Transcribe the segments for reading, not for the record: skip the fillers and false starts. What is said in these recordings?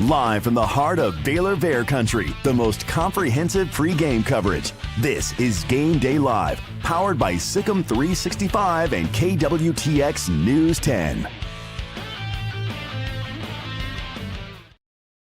Live from the heart of Baylor Bear Country, the most comprehensive pregame coverage. This is Game Day Live, powered by Sikkim 365 and KWTX News 10.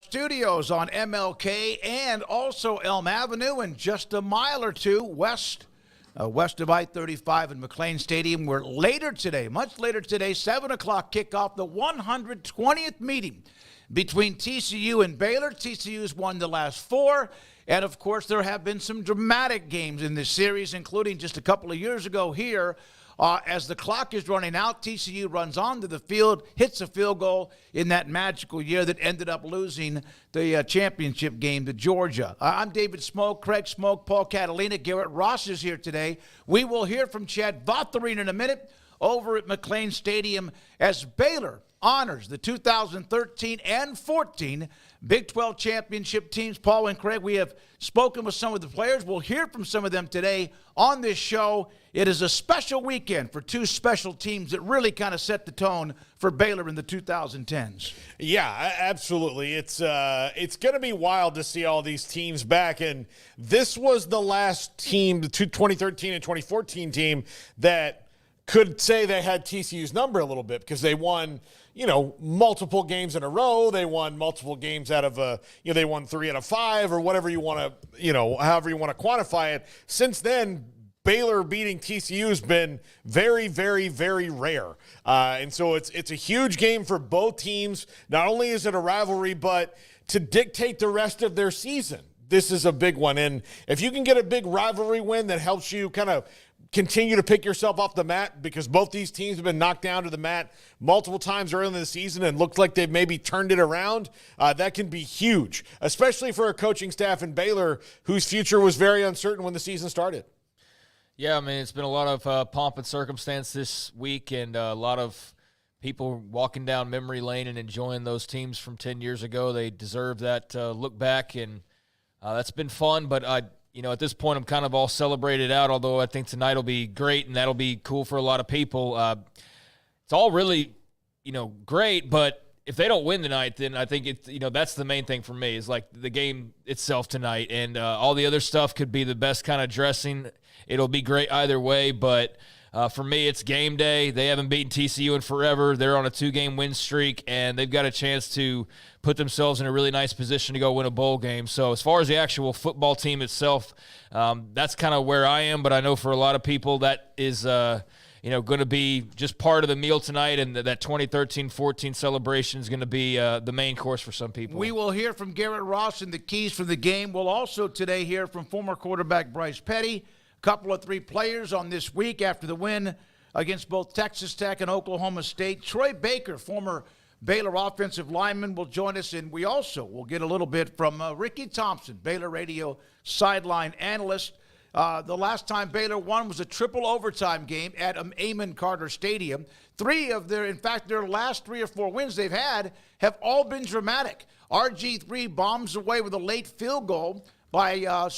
Studios on MLK and also Elm Avenue, and just a mile or two west of I-35 in McLean Stadium. We're later today, much later today, 7 o'clock kickoff, the 120th meeting between TCU and Baylor. TCU's won the last 4, and of course there have been some dramatic games in this series, including just a couple of years ago here. As the clock is running out, TCU runs onto the field, hits a field goal in that magical year that ended up losing the championship game to Georgia. I'm David Smoak, Craig Smoak, Paul Catalina. Garrett Ross is here today. We will hear from Chad Vothereen in a minute over at McLean Stadium as Baylor honors the 2013 and 14 Big 12 championship teams. Paul and Craig, we have spoken with some of the players. We'll hear from some of them today on this show. It is a special weekend for two special teams that really kind of set the tone for Baylor in the 2010s. Yeah, absolutely. It's going to be wild to see all these teams back. And this was the last team, the 2013 and 2014 team, that could say they had TCU's number a little bit because they won, multiple games in a row. They won multiple games out of they won 3 out of 5 or whatever you want to, however you want to quantify it. Since then, Baylor beating TCU has been very, very, very rare. And so it's a huge game for both teams. Not only is it a rivalry, but to dictate the rest of their season. This is a big one. And if you can get a big rivalry win that helps you kind of continue to pick yourself off the mat, because both these teams have been knocked down to the mat multiple times early in the season and looked like they've maybe turned it around, that can be huge, especially for a coaching staff in Baylor whose future was very uncertain when the season started. Yeah, I mean, it's been a lot of pomp and circumstance this week, and a lot of people walking down memory lane and enjoying those teams from 10 years ago. They deserve that look back, and that's been fun. But, at this point, I'm kind of all celebrated out, although I think tonight will be great, and that'll be cool for a lot of people. It's all really, great, but if they don't win tonight, then I think it's, that's the main thing for me is like the game itself tonight, and all the other stuff could be the best kind of dressing. It'll be great either way, but for me, it's game day. They haven't beaten TCU in forever. They're on a 2-game win streak, and they've got a chance to put themselves in a really nice position to go win a bowl game. So as far as the actual football team itself, that's kind of where I am, but I know for a lot of people that is going to be just part of the meal tonight, and that 2013-14 celebration is going to be the main course for some people. We will hear from Garrett Ross and the keys for the game. We'll also today hear from former quarterback Bryce Petty. Couple of 3 players on this week after the win against both Texas Tech and Oklahoma State. Troy Baker, former Baylor offensive lineman, will join us, and we also will get a little bit from Ricky Thompson, Baylor radio sideline analyst. The last time Baylor won was a triple overtime game at Amon Carter Stadium. Their last 3 or 4 wins they've had have all been dramatic. RG3 bombs away with a late field goal by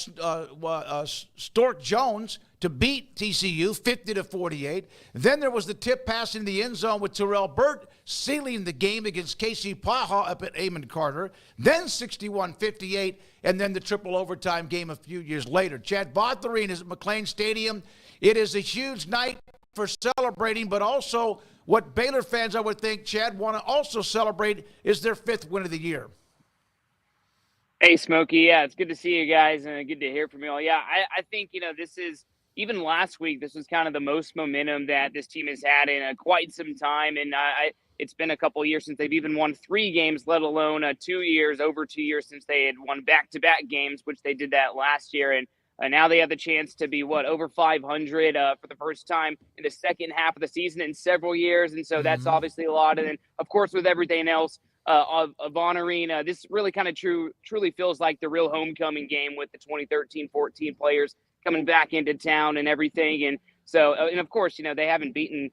Stork Jones to beat TCU 50-48. Then there was the tip pass in the end zone with Terrell Burt sealing the game against Casey Paha up at Amon Carter. Then 61-58, and then the triple overtime game a few years later. Chad Vothereen is at McLean Stadium. It is a huge night for celebrating, but also what Baylor fans, I would think, Chad, want to also celebrate is their 5th win of the year. Hey, Smokey. Yeah, it's good to see you guys and good to hear from you all. Yeah, I think, this is, even last week, this was kind of the most momentum that this team has had in quite some time. And it's been a couple of years since they've even won 3 games, let alone over 2 years since they had won back-to-back games, which they did that last year. And now they have the chance to be, over 500 for the first time in the second half of the season in several years. And so that's obviously a lot. And then, of course, with everything else, of Arena, this really kind of truly feels like the real homecoming game with the 2013-14 players coming back into town and everything. And so, and of course, they haven't beaten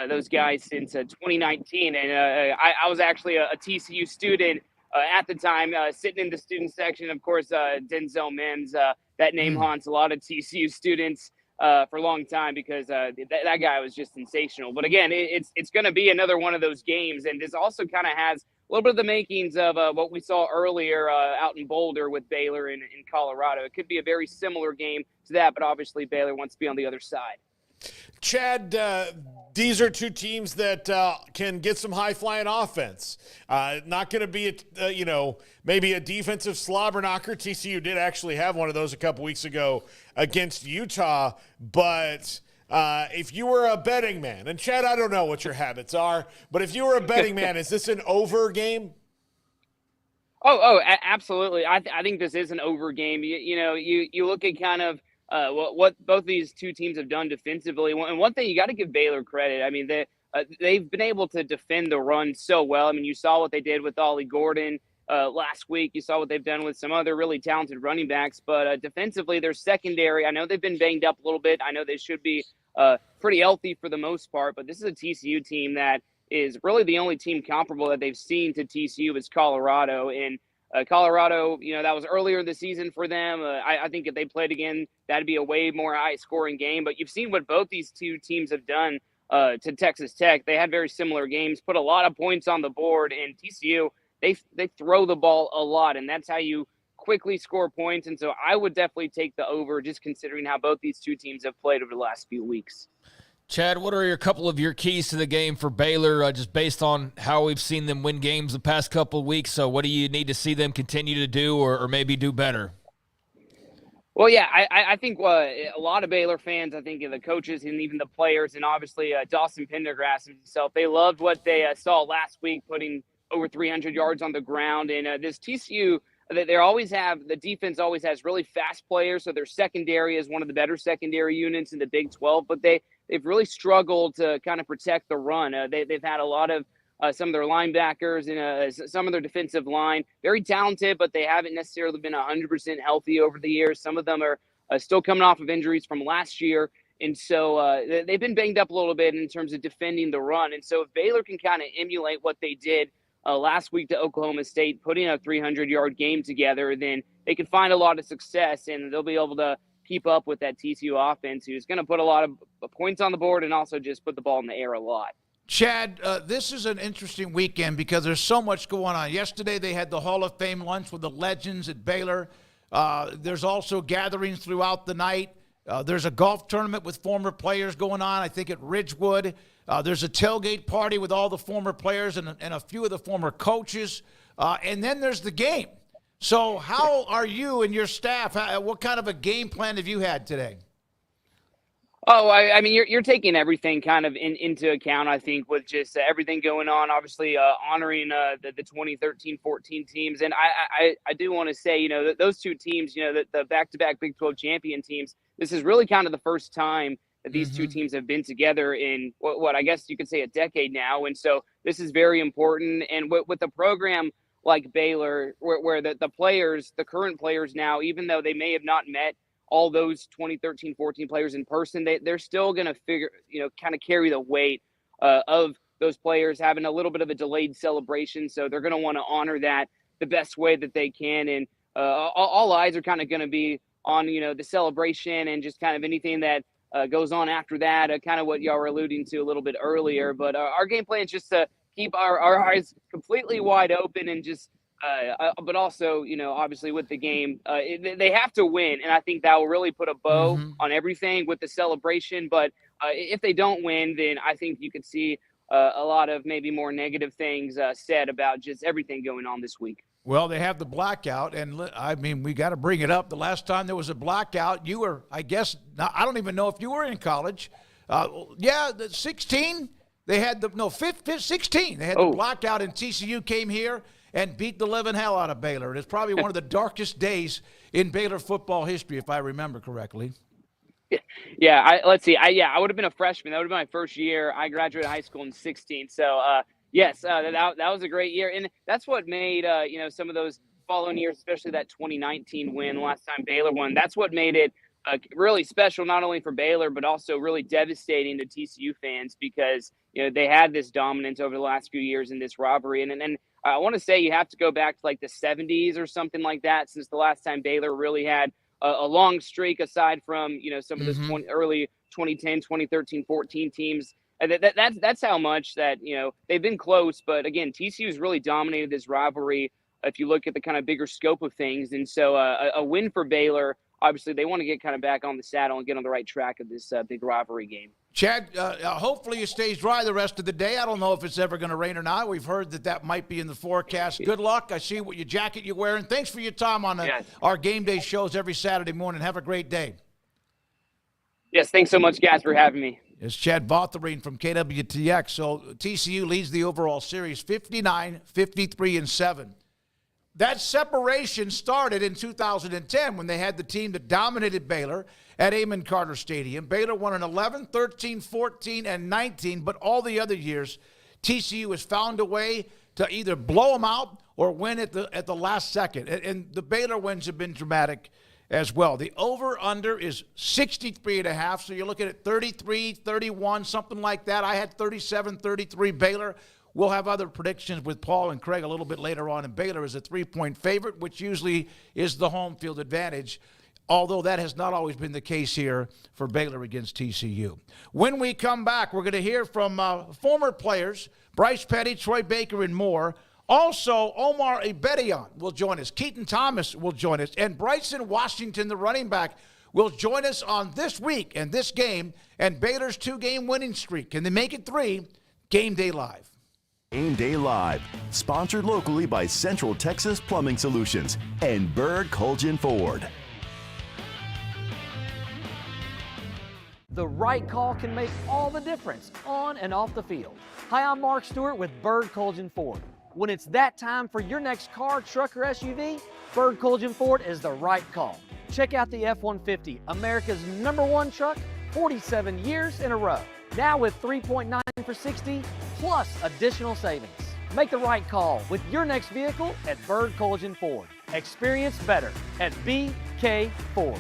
those guys since 2019. And I was actually a TCU student at the time, sitting in the student section. Of course, Denzel Mims, that name haunts a lot of TCU students for a long time because that guy was just sensational. But again, it's going to be another one of those games. And this also kind of has little bit of the makings of what we saw earlier out in Boulder with Baylor in Colorado. It could be a very similar game to that, but obviously Baylor wants to be on the other side. Chad, these are two teams that can get some high-flying offense. Not going to be, maybe a defensive slobber knocker. TCU did actually have one of those a couple weeks ago against Utah. But if you were a betting man, and Chad, I don't know what your habits are, but if you were a betting man, is this an over game? Absolutely. I think this is an over game. You look at kind of what both these two teams have done defensively. And one thing, you got to give Baylor credit. I mean, they've been able to defend the run so well. I mean, you saw what they did with Ollie Gordon last week. You saw what they've done with some other really talented running backs. But defensively, their secondary, I know they've been banged up a little bit. I know they should be pretty healthy for the most part. But this is a TCU team that is really the only team comparable that they've seen to TCU is Colorado. And Colorado, that was earlier this season for them. I think if they played again, that'd be a way more high-scoring game. But you've seen what both these two teams have done to Texas Tech. They had very similar games, put a lot of points on the board. And TCU, they throw the ball a lot, and that's how you quickly score points. And so I would definitely take the over, just considering how both these two teams have played over the last few weeks. Chad, what are a couple of your keys to the game for Baylor, just based on how we've seen them win games the past couple of weeks? So what do you need to see them continue to do or maybe do better? Well, yeah, I think a lot of Baylor fans, I think the coaches and even the players, and obviously Dawson Pendergrass himself, they loved what they saw last week, putting over 300 yards on the ground. And this TCU, the defense always has really fast players, so their secondary is one of the better secondary units in the Big 12, but they've really struggled to kind of protect the run. They've had a lot of some of their linebackers and some of their defensive line, very talented, but they haven't necessarily been 100% healthy over the years. Some of them are still coming off of injuries from last year. And so they've been banged up a little bit in terms of defending the run. And so if Baylor can kind of emulate what they did last week to Oklahoma State, putting a 300-yard game together, then they can find a lot of success, and they'll be able to keep up with that TCU offense, who's going to put a lot of points on the board and also just put the ball in the air a lot. Chad, this is an interesting weekend because there's so much going on. Yesterday they had the Hall of Fame lunch with the legends at Baylor. There's also gatherings throughout the night. There's a golf tournament with former players going on, I think, at Ridgewood. There's a tailgate party with all the former players and a few of the former coaches. And then there's the game. So how are you and your staff? What kind of a game plan have you had today? I mean, you're taking everything kind of into account, I think, with just everything going on, obviously honoring the 2013-14 teams. And I do want to say, that those two teams, the back-to-back Big 12 champion teams, this is really kind of the first time that these two teams have been together in what I guess you could say a decade now. And so this is very important. And with a program like Baylor, where the players, the current players now, even though they may have not met all those 2013-14 players in person, they're still going to kind of carry the weight of those players having a little bit of a delayed celebration. So they're going to want to honor that the best way that they can. And all eyes are kind of going to be on, the celebration and just kind of anything that goes on after that, kind of what y'all were alluding to a little bit earlier. But our game plan is just to keep our eyes completely wide open and just but also, obviously with the game, they have to win. And I think that will really put a bow on everything with the celebration. But if they don't win, then I think you could see a lot of maybe more negative things said about just everything going on this week. Well, they have the blackout, and I mean, we got to bring it up. The last time there was a blackout, you were, I guess, I don't even know if you were in college. The 16, they had 16. They had the blackout, and TCU came here and beat the living hell out of Baylor. It's probably one of the darkest days in Baylor football history, if I remember correctly. Yeah, let's see. I would have been a freshman. That would have been my first year. I graduated high school in 16. So, yes, that was a great year. And that's what made, some of those following years, especially that 2019 win, last time Baylor won, that's what made it really special, not only for Baylor, but also really devastating to TCU fans because, they had this dominance over the last few years in this rivalry. And I want to say you have to go back to like the 70s or something like that since the last time Baylor really had a long streak aside from, some of those early 2010, 2013, 14 teams. That's how much that, they've been close. But again, TCU's really dominated this rivalry if you look at the kind of bigger scope of things. And so a win for Baylor, obviously they want to get kind of back on the saddle and get on the right track of this big rivalry game. Chad, hopefully it stays dry the rest of the day. I don't know if it's ever going to rain or not. We've heard that might be in the forecast. Good luck. I see what your jacket you're wearing. Thanks for your time on our Game Day shows every Saturday morning. Have a great day. Yes, thanks so much, guys, for having me. It's Chad Botherine from KWTX. So TCU leads the overall series 59-53-7. That separation started in 2010 when they had the team that dominated Baylor at Amon Carter Stadium. Baylor won in 11, 13, 14, and 19, but all the other years, TCU has found a way to either blow them out or win at the last second. And the Baylor wins have been dramatic as well. The over-under is 63.5, so you're looking at 33, 31, something like that. I had 37, 33 Baylor. We'll have other predictions with Paul and Craig a little bit later on. And Baylor is a 3-point favorite, which usually is the home field advantage, although that has not always been the case here for Baylor against TCU. When we come back, we're going to hear from former players, Bryce Petty, Troy Baker, and more. Also, Omar Abedian will join us. Keaton Thomas will join us. And Bryson Washington, the running back, will join us on this week and this game and Baylor's 2-game winning streak. Can they make it 3? Game Day Live. Game Day Live, sponsored locally by Central Texas Plumbing Solutions and Bird Colgin Ford. The right call can make all the difference on and off the field. Hi, I'm Mark Stewart with Bird Colgin Ford. When it's that time for your next car, truck, or SUV, Bird Colgin Ford is the right call. Check out the F-150, America's #1 truck, 47 years in a row. Now with 3.9 for 60, plus additional savings. Make the right call with your next vehicle at Bird Colgin Ford. Experience better at BK Ford.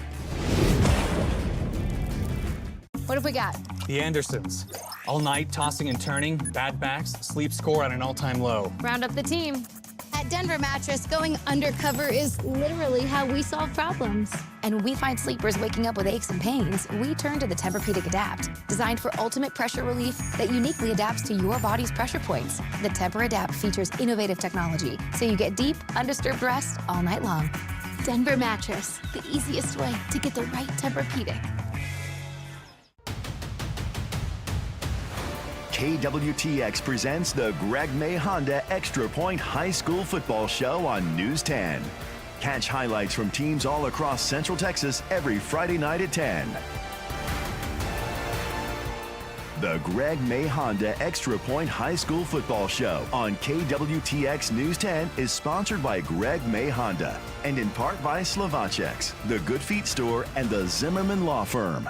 What have we got? The Andersons. All night tossing and turning, bad backs, sleep score at an all-time low. Round up the team. At Denver Mattress, going undercover is literally how we solve problems. And when we find sleepers waking up with aches and pains, we turn to the Tempur-Pedic Adapt, designed for ultimate pressure relief that uniquely adapts to your body's pressure points. The Tempur Adapt features innovative technology, so you get deep, undisturbed rest all night long. Denver Mattress, the easiest way to get the right Tempur-Pedic. KWTX presents the Greg May Honda Extra Point High School Football Show on News 10. Catch highlights from teams all across Central Texas every Friday night at 10. The Greg May Honda Extra Point High School Football Show on KWTX News 10 is sponsored by Greg May Honda and in part by Slovacek's, the Good Feet Store, and the Zimmerman Law Firm.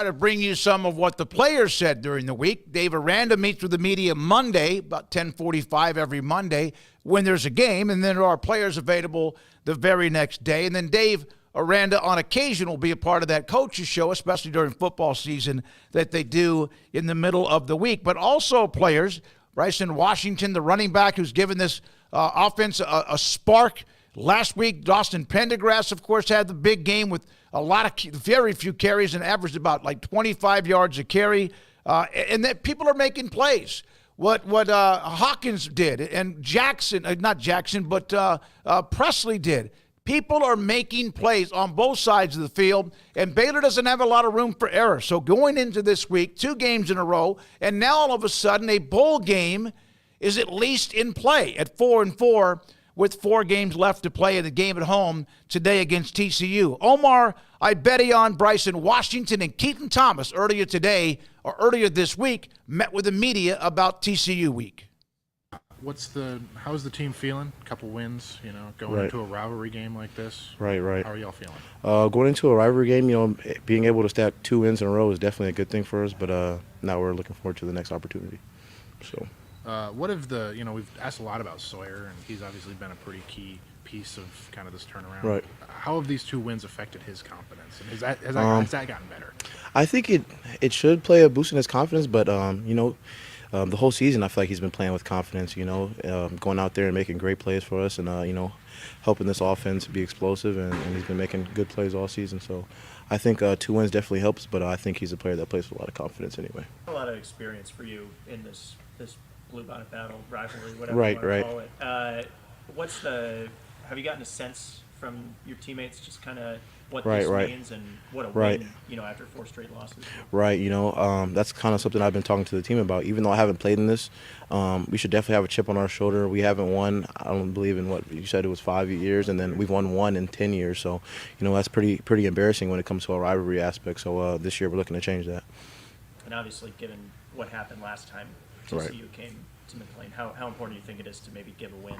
To bring you some of what the players said during the week. Dave Aranda meets with the media Monday, about 10:45 every Monday when there's a game, and then there are players available the very next day. And then Dave Aranda on occasion will be a part of that coaches show, especially during football season, that they do in the middle of the week. But also players, Bryson Washington, the running back who's given this offense a spark. Last week, Dawson Pendergrass, of course, had the big game with very few carries and averaged about 25 yards a carry. And that people are making plays. What Hawkins did and Presley did. People are making plays on both sides of the field, and Baylor doesn't have a lot of room for error. So going into this week, 2 games in a row, and now all of a sudden a bowl game is at least in play at 4-4. With 4 games left to play in the game at home today against TCU. Omar Abedian, Bryson Washington, and Keaton Thomas earlier this week met with the media about TCU week. How's the team feeling? A couple wins, going into a rivalry game like this. Right. How are y'all feeling? Going into a rivalry game, being able to stack 2 wins in a row is definitely a good thing for us, but now we're looking forward to the next opportunity. So. What if we've asked a lot about Sawyer, and he's obviously been a pretty key piece of kind of this turnaround. Right. How have these 2 wins affected his confidence? And has that gotten better? I think it should play a boost in his confidence, but the whole season I feel like he's been playing with confidence. Going out there and making great plays for us, and helping this offense be explosive, and he's been making good plays all season. So I think 2 wins definitely helps, but I think he's a player that plays with a lot of confidence anyway. A lot of experience for you in this blue bonnet battle, rivalry, whatever you want to call it. Have you gotten a sense from your teammates just kind of what this means and what a win, after 4 straight losses? Right, that's kind of something I've been talking to the team about. Even though I haven't played in this, we should definitely have a chip on our shoulder. We haven't won, I don't believe in what you said, it was 5 years, and then we've won 1 in 10 years. So, that's pretty embarrassing when it comes to our rivalry aspect. So this year we're looking to change that. And obviously, given what happened last time TCU came to McLean, how important do you think it is to maybe give a win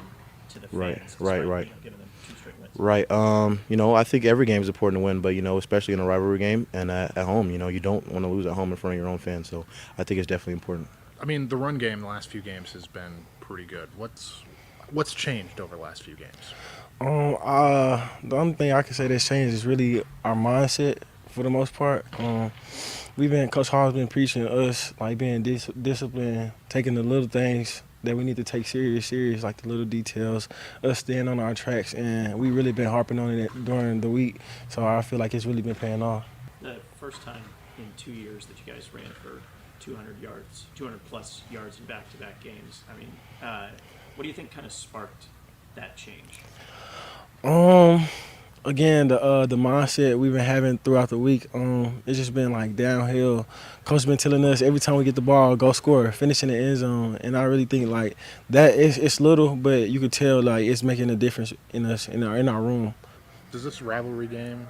to the fans? Right. Giving them 2 straight wins. Right. I think every game is important to win, but especially in a rivalry game and at home, you don't want to lose at home in front of your own fans. So I think it's definitely important. I mean, the run game the last few games has been pretty good. What's changed over the last few games? The only thing I can say that's changed is really our mindset for the most part. Coach Hall's been preaching to us, like being disciplined, taking the little things that we need to take serious, like the little details, us staying on our tracks, and we really been harping on it during the week. So I feel like it's really been paying off. The first time in 2 years that you guys ran for 200-plus yards in back-to-back games. I mean, what do you think kind of sparked that change? Again, the mindset we've been having throughout the week, it's just been like downhill. Coach been telling us every time we get the ball, go score, finish in the end zone, and I really think like that it's little, but you could tell like it's making a difference in us in our room. Does this rivalry game,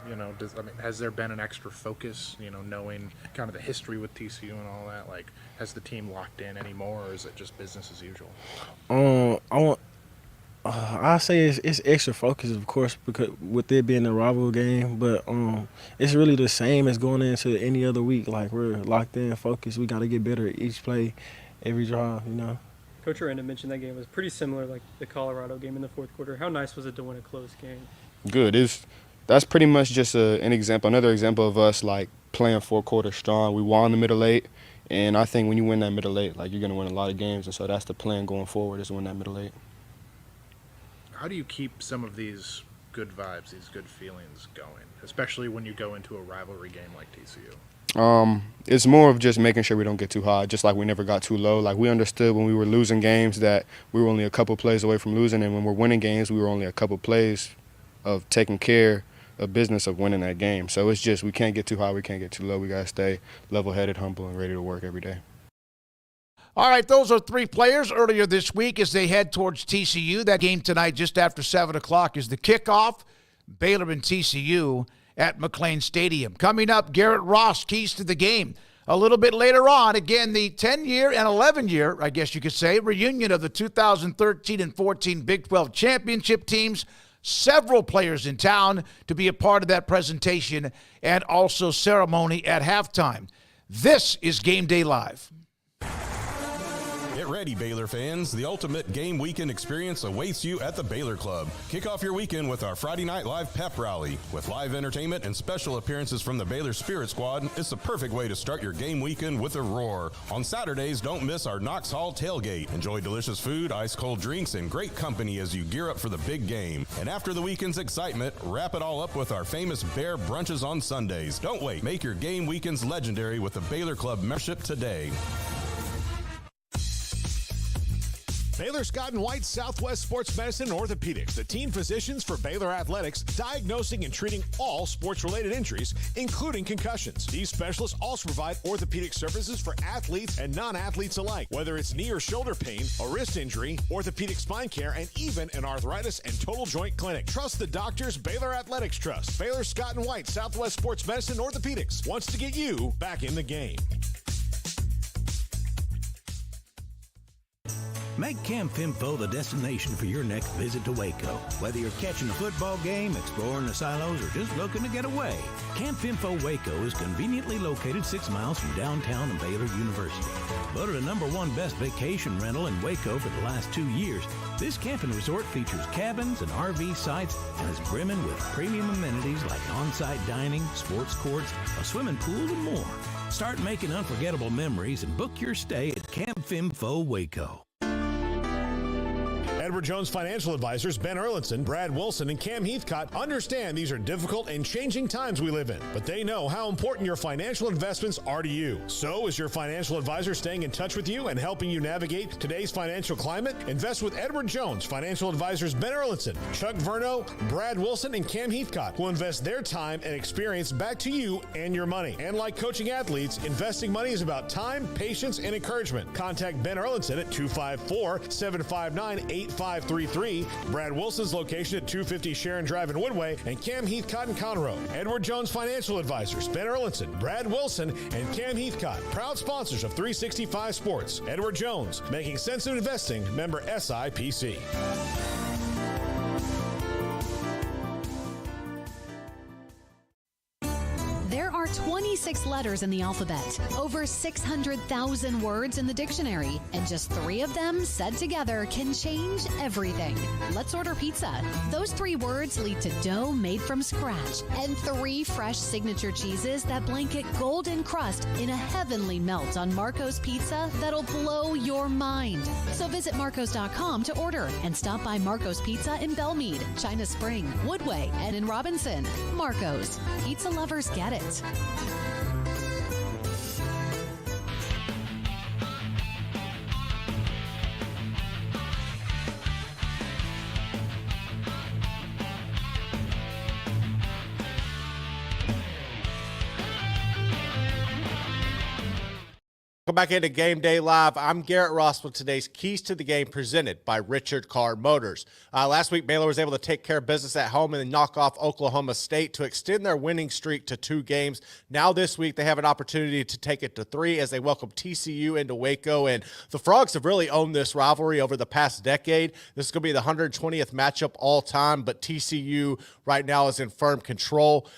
has there been an extra focus, knowing kind of the history with TCU and all that? Like, has the team locked in anymore, or is it just business as usual? I say it's extra focus, of course, because with it being a rival game, but it's really the same as going into any other week. Like, we're locked in, focused. We got to get better at each play, every drive, Coach Aranda mentioned that game was pretty similar, like the Colorado game in the fourth quarter. How nice was it to win a close game? Good. That's pretty much just another example of us like playing 4 quarters strong. We won the middle 8, and I think when you win that middle 8, like you're gonna win a lot of games, and so that's the plan going forward is to win that middle 8. How do you keep some of these good vibes, these good feelings going, especially when you go into a rivalry game like TCU? It's more of just making sure we don't get too high, just like we never got too low. Like we understood when we were losing games that we were only a couple plays away from losing, and when we're winning games, we were only a couple plays of taking care of business of winning that game. So it's just we can't get too high, we can't get too low. We got to stay level-headed, humble, and ready to work every day. All right, those are 3 players earlier this week as they head towards TCU. That game tonight just after 7 o'clock is the kickoff. Baylor and TCU at McLean Stadium. Coming up, Garrett Ross, keys to the game. A little bit later on, again, the 10-year and 11-year, I guess you could say, reunion of the 2013 and 14 Big 12 championship teams. Several players in town to be a part of that presentation and also ceremony at halftime. This is Game Day Live. Get ready, Baylor fans. The ultimate game weekend experience awaits you at the Baylor Club. Kick off your weekend with our Friday Night Live pep rally. With live entertainment and special appearances from the Baylor Spirit Squad, it's the perfect way to start your game weekend with a roar. On Saturdays, don't miss our Knox Hall tailgate. Enjoy delicious food, ice-cold drinks, and great company as you gear up for the big game. And after the weekend's excitement, wrap it all up with our famous Bear brunches on Sundays. Don't wait. Make your game weekends legendary with the Baylor Club membership today. Baylor Scott & White Southwest Sports Medicine and Orthopedics, the team physicians for Baylor Athletics, diagnosing and treating all sports-related injuries, including concussions. These specialists also provide orthopedic services for athletes and non-athletes alike, whether it's knee or shoulder pain, a wrist injury, orthopedic spine care, and even an arthritis and total joint clinic. Trust the doctors Baylor Athletics trust. Baylor Scott & White Southwest Sports Medicine and Orthopedics wants to get you back in the game. Make Camp Info the destination for your next visit to Waco. Whether you're catching a football game, exploring the silos, or just looking to get away, Camp Info Waco is conveniently located 6 miles from downtown and Baylor University. Voted a #1 best vacation rental in Waco for the last 2 years, this camping resort features cabins and RV sites and is brimming with premium amenities like on-site dining, sports courts, a swimming pool, and more. Start making unforgettable memories and book your stay at Camp Info Waco. Edward Jones Financial Advisors Ben Erlinson, Brad Wilson, and Cam Heathcott understand these are difficult and changing times we live in, but they know how important your financial investments are to you. So is your financial advisor staying in touch with you and helping you navigate today's financial climate? Invest with Edward Jones Financial Advisors Ben Erlinson, Chuck Verno, Brad Wilson, and Cam Heathcott, who invest their time and experience back to you and your money. And like coaching athletes, investing money is about time, patience, and encouragement. Contact Ben Erlinson at 254-759-8533. Brad Wilson's location at 250 Sharon Drive in Woodway, and Cam Heathcott in Conroe. Edward Jones Financial Advisors, Ben Erlinson, Brad Wilson, and Cam Heathcott, proud sponsors of 365 Sports. Edward Jones, making sense of investing, member SIPC. There are 26 letters in the alphabet, over 600,000 words in the dictionary, and just 3 of them said together can change everything. Let's order pizza. Those 3 words lead to dough made from scratch and 3 fresh signature cheeses that blanket golden crust in a heavenly melt on Marco's Pizza that'll blow your mind. So visit marcos.com to order and stop by Marco's Pizza in Belmead, China Spring, Woodway, and in Robinson. Marco's. Pizza lovers get it. Welcome back into Game Day Live. I'm Garrett Ross with today's Keys to the Game presented by Richard Carr Motors. Last week, Baylor was able to take care of business at home and then knock off Oklahoma State to extend their winning streak to 2 games. Now this week, they have an opportunity to take it to 3 as they welcome TCU into Waco. And the Frogs have really owned this rivalry over the past decade. This is going to be the 120th matchup all time, but TCU right now is in firm control.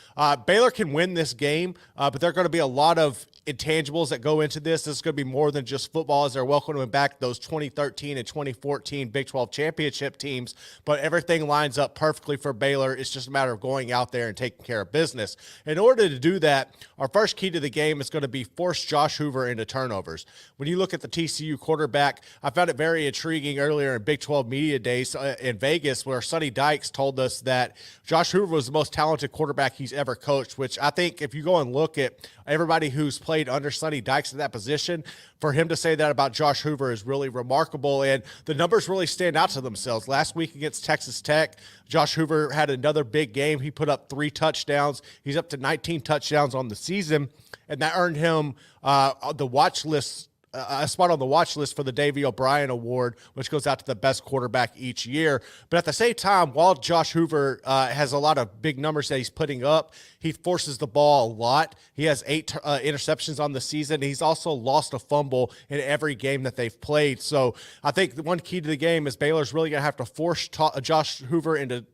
Baylor can win this game, but there are going to be a lot of intangibles that go into this. This is going to be more than just football as they're welcoming back those 2013 and 2014 Big 12 championship teams, but everything lines up perfectly for Baylor. It's just a matter of going out there and taking care of business. In order to do that, our first key to the game is going to be force Josh Hoover into turnovers. When you look at the TCU quarterback, I found it very intriguing earlier in Big 12 Media Days in Vegas where Sonny Dykes told us that Josh Hoover was the most talented quarterback he's ever coached, which I think if you go and look at everybody who's played under Sonny Dykes in that position, for him to say that about Josh Hoover is really remarkable, and the numbers really stand out to themselves. Last week against Texas Tech, Josh Hoover had another big game. He put up 3 touchdowns. He's up to 19 touchdowns on the season, and that earned him the watch list a spot on the watch list for the Davey O'Brien Award, which goes out to the best quarterback each year. But at the same time, while Josh Hoover has a lot of big numbers that he's putting up, he forces the ball a lot. He has 8 interceptions on the season. He's also lost a fumble in every game that they've played. So I think the one key to the game is Baylor's really going to have to force Josh Hoover into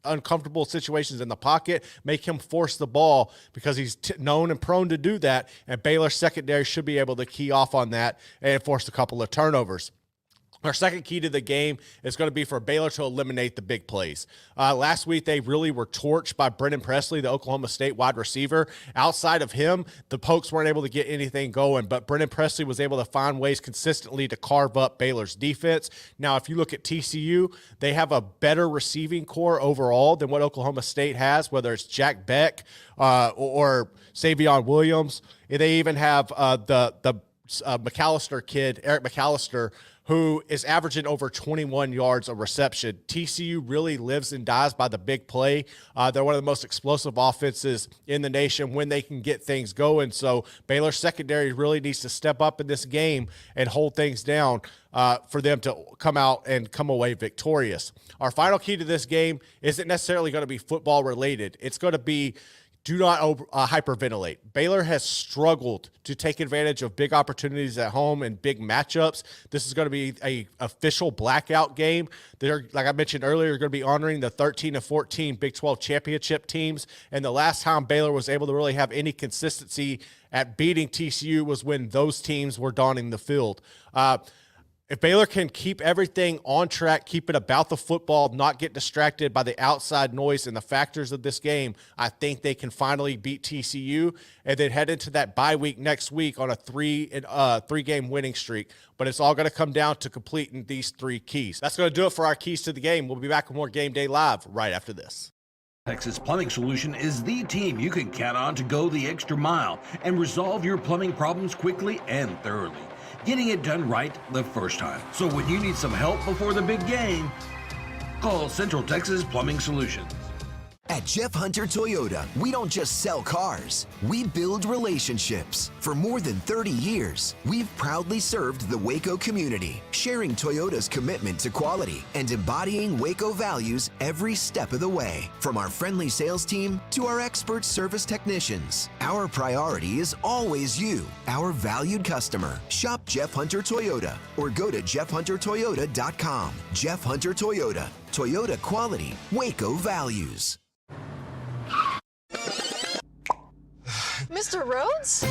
uncomfortable situations in the pocket, make him force the ball because he's known and prone to do that, and Baylor's secondary should be able to key off on that and force a couple of turnovers. Our second key to the game is going to be for Baylor to eliminate the big plays. Last week, they really were torched by Brennan Presley, the Oklahoma State wide receiver. Outside of him, the Pokes weren't able to get anything going, but Brennan Presley was able to find ways consistently to carve up Baylor's defense. Now, if you look at TCU, they have a better receiving core overall than what Oklahoma State has, whether it's Jack Beck or Savion Williams. They even have the McAllister kid, Eric McAllister, who is averaging over 21 yards a reception. TCU really lives and dies by the big play. They're one of the most explosive offenses in the nation when they can get things going. So Baylor's secondary really needs to step up in this game and hold things down for them to come out and come away victorious. Our final key to this game isn't necessarily going to be football related. It's going to be do not hyperventilate. Baylor has struggled to take advantage of big opportunities at home and big matchups. This is going to be a official blackout game. They're, like I mentioned earlier, going to be honoring the 13 and 14 Big 12 championship teams. And the last time Baylor was able to really have any consistency at beating TCU was when those teams were donning the field. If Baylor can keep everything on track, keep it about the football, not get distracted by the outside noise and the factors of this game, I think they can finally beat TCU and then head into that bye week next week on a three-game winning streak. But it's all going to come down to completing these three keys. That's going to do it for our keys to the game. We'll be back with more Game Day Live right after this. Texas Plumbing Solution is the team you can count on to go the extra mile and resolve your plumbing problems quickly and thoroughly, getting it done right the first time. So when you need some help before the big game, call Central Texas Plumbing Solutions. At Jeff Hunter Toyota, we don't just sell cars, we build relationships. For more than 30 years, we've proudly served the Waco community, sharing Toyota's commitment to quality and embodying Waco values every step of the way. From our friendly sales team to our expert service technicians, our priority is always you, our valued customer. Shop Jeff Hunter Toyota or go to jeffhuntertoyota.com. Jeff Hunter Toyota, Toyota quality, Waco values. Mr. Rhodes?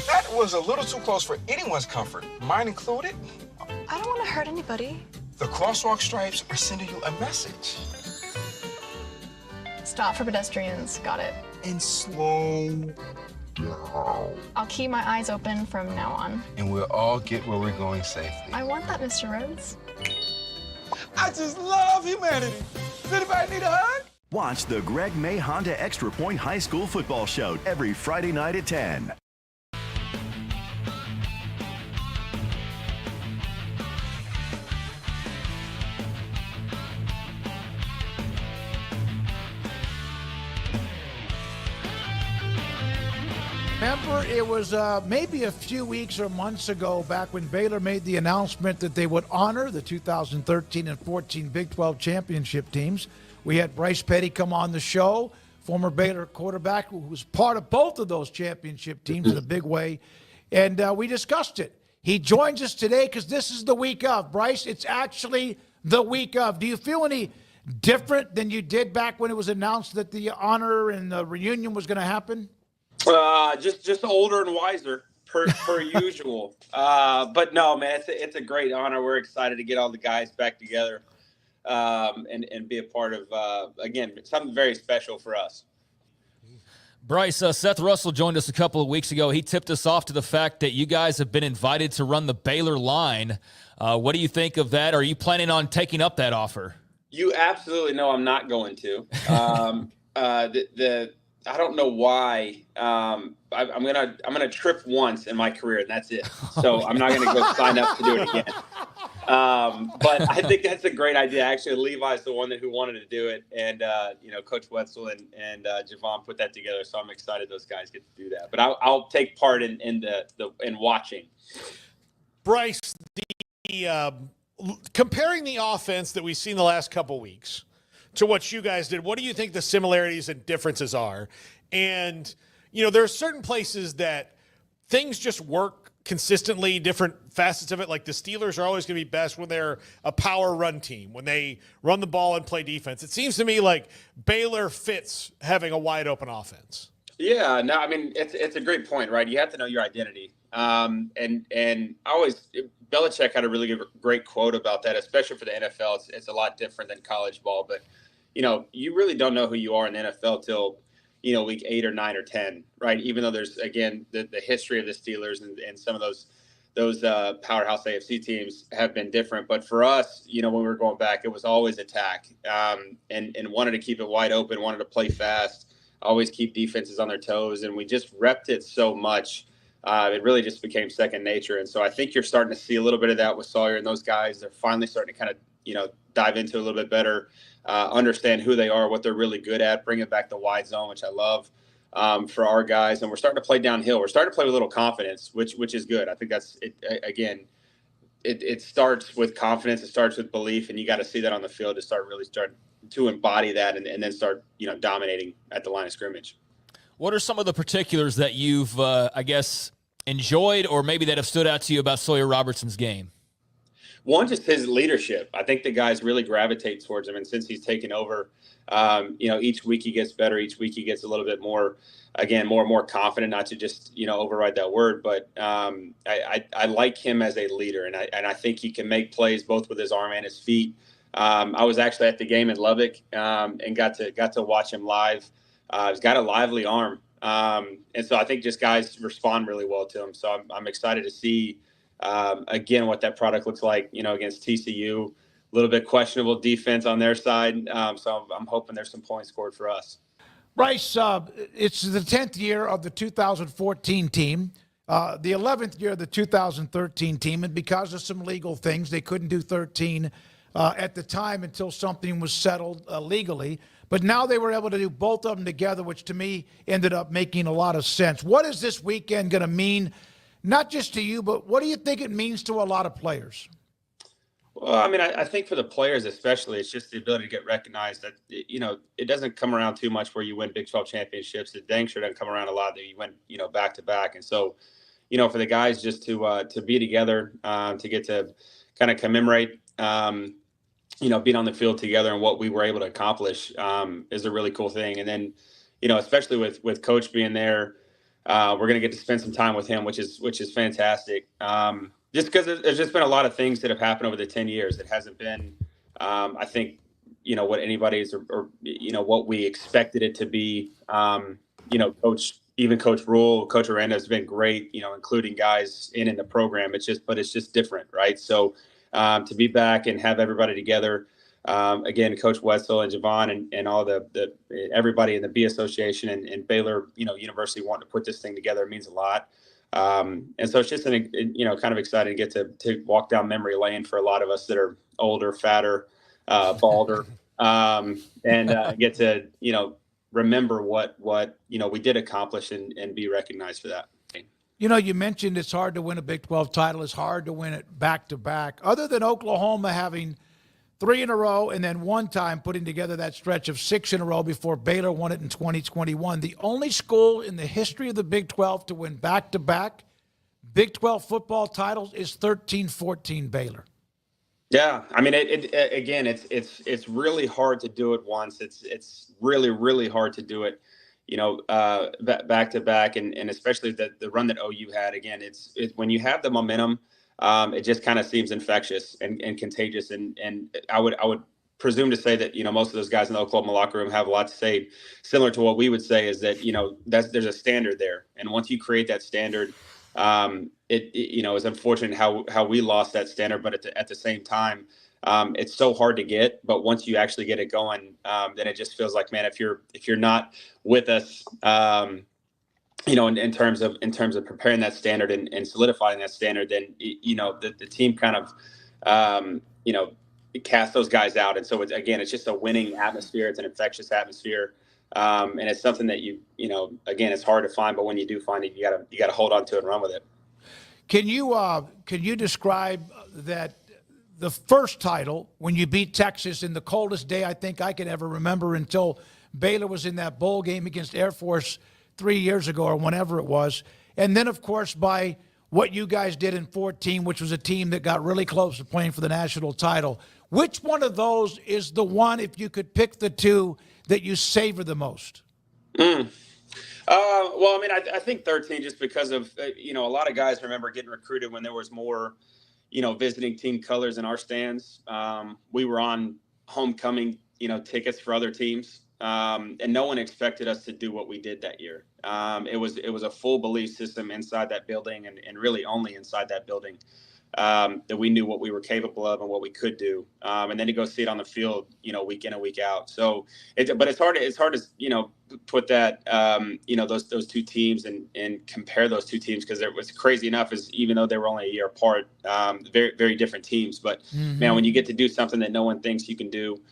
That was a little too close for anyone's comfort, mine included. I don't want to hurt anybody. The crosswalk stripes are sending you a message. Stop for pedestrians. Got it. And slow down. I'll keep my eyes open from now on. And we'll all get where we're going safely. I want that, Mr. Rhodes. I just love humanity. Does anybody need a hug? Watch the Greg May Honda Extra Point High School Football Show every Friday night at 10. Remember, it was maybe a few weeks or months ago back when Baylor made the announcement that they would honor the 2013 and 14 Big 12 championship teams. We had Bryce Petty come on the show, former Baylor quarterback who was part of both of those championship teams in a big way, and we discussed it. He joins us today because this is the week of. Bryce, it's actually the week of. Do you feel any different than you did back when it was announced that the honor and the reunion was going to happen? Just older and wiser per usual. But no, man, it's a great honor. We're excited to get all the guys back together and be a part of, again, something very special for us. Bryce, Seth Russell joined us a couple of weeks ago. He tipped us off to the fact that you guys have been invited to run the Baylor line. What do you think of that? Are you planning on taking up that offer? You absolutely know I'm not going to. I don't know why. I'm gonna trip once in my career, and that's it. So I'm not gonna go sign up to do it again. But I think that's a great idea. Actually, Levi's the one who wanted to do it, and Coach Wetzel and Javon put that together. So I'm excited those guys get to do that. But I'll take part in watching. Bryce, comparing the offense that we've seen the last couple weeks to what you guys did, what do you think the similarities and differences are? And, there are certain places that things just work consistently, different facets of it. Like the Steelers are always going to be best when they're a power run team, when they run the ball and play defense. It seems to me like Baylor fits having a wide open offense. Yeah, no, I mean, it's a great point, right? You have to know your identity. And Belichick had a really great quote about that, especially for the NFL. It's a lot different than college ball, but you really don't know who you are in the NFL till, week 8 or 9 or 10, right? Even though there's, again, the history of the Steelers and some of those powerhouse AFC teams have been different. But for us, when we were going back, it was always attack and wanted to keep it wide open, wanted to play fast, always keep defenses on their toes. And we just repped it so much. It really just became second nature. And so I think you're starting to see a little bit of that with Sawyer and those guys. They're finally starting to kind of, dive into a little bit better, understand who they are, what they're really good at, bringing back the wide zone, which I love for our guys. And we're starting to play downhill. We're starting to play with a little confidence, which is good. I think that's it. Again, it starts with confidence. It starts with belief, and you got to see that on the field to to embody that and then start, dominating at the line of scrimmage. What are some of the particulars that you've, enjoyed or maybe that have stood out to you about Sawyer Robertson's game? One, just his leadership. I think the guys really gravitate towards him. And since he's taken over, each week he gets better. Each week he gets a little bit more, again, more and more confident, not to just, override that word. But I like him as a leader. And I think he can make plays both with his arm and his feet. I was actually at the game in Lubbock and got to watch him live. He's got a lively arm. And so I think just guys respond really well to him. So I'm excited to see, again, what that product looks like, against TCU. A little bit questionable defense on their side. So I'm hoping there's some points scored for us. Bryce, it's the 10th year of the 2014 team, the 11th year of the 2013 team, and because of some legal things, they couldn't do 13 at the time until something was settled legally. But now they were able to do both of them together, which to me ended up making a lot of sense. What is this weekend going to mean, not just to you, but what do you think it means to a lot of players? Well, I mean, I think for the players especially, it's just the ability to get recognized that, it doesn't come around too much where you win Big 12 championships. It dang sure doesn't come around a lot that you win, back to back. And so, for the guys just to be together, to get to kind of commemorate, being on the field together and what we were able to accomplish is a really cool thing. And then, especially with Coach being there, we're going to get to spend some time with him, which is fantastic. Just because there's just been a lot of things that have happened over the 10 years. It hasn't been, I think, what anybody's or what we expected it to be. Coach Rule, Coach Aranda has been great, including guys in the program. It's just different, right? So to be back and have everybody together, again, Coach Wetzel and Javon and all the everybody in the B Association and Baylor, University wanting to put this thing together means a lot. And so it's just kind of exciting to get to walk down memory lane for a lot of us that are older, fatter, balder, and get to, remember what we did accomplish and be recognized for that. You mentioned it's hard to win a Big 12 title. It's hard to win it back-to-back. Other than Oklahoma having 3 in a row and then one time putting together that stretch of 6 in a row before Baylor won it in 2021, the only school in the history of the Big 12 to win back-to-back Big 12 football titles is 13-14 Baylor. Yeah, I mean, it's really hard to do it once. It's really, really hard to do it, back to back, and especially the run that OU had. Again, it's when you have the momentum, it just kind of seems infectious and contagious. And I would presume to say that most of those guys in the Oklahoma locker room have a lot to say, similar to what we would say is that there's a standard there, and once you create that standard, it's unfortunate how we lost that standard, but at the same time, it's so hard to get. But once you actually get it going, then it just feels like, man, if you're not with us, in terms of preparing that standard and solidifying that standard, then the team kind of cast those guys out. And so it's just a winning atmosphere. It's an infectious atmosphere. And it's something that again, it's hard to find, but when you do find it, you gotta hold on to it and run with it. Can you describe that the first title when you beat Texas in the coldest day I think I could ever remember until Baylor was in that bowl game against Air Force 3 years ago or whenever it was, and then of course by what you guys did in 14, which was a team that got really close to playing for the national title. Which one of those is the one, if you could pick the two, that you savor the most? Well, I mean, I think 13, just because of, a lot of guys remember getting recruited when there was more, visiting team colors in our stands. We were on homecoming, tickets for other teams. And no one expected us to do what we did that year. It was a full belief system inside that building and really only inside that building. That we knew what we were capable of and what we could do, and then to go see it on the field, week in and week out. So, but it's hard to put that those two teams and compare those two teams, because it was crazy enough is even though they were only a year apart, very very different teams. But man, when you get to do something that no one thinks you can do,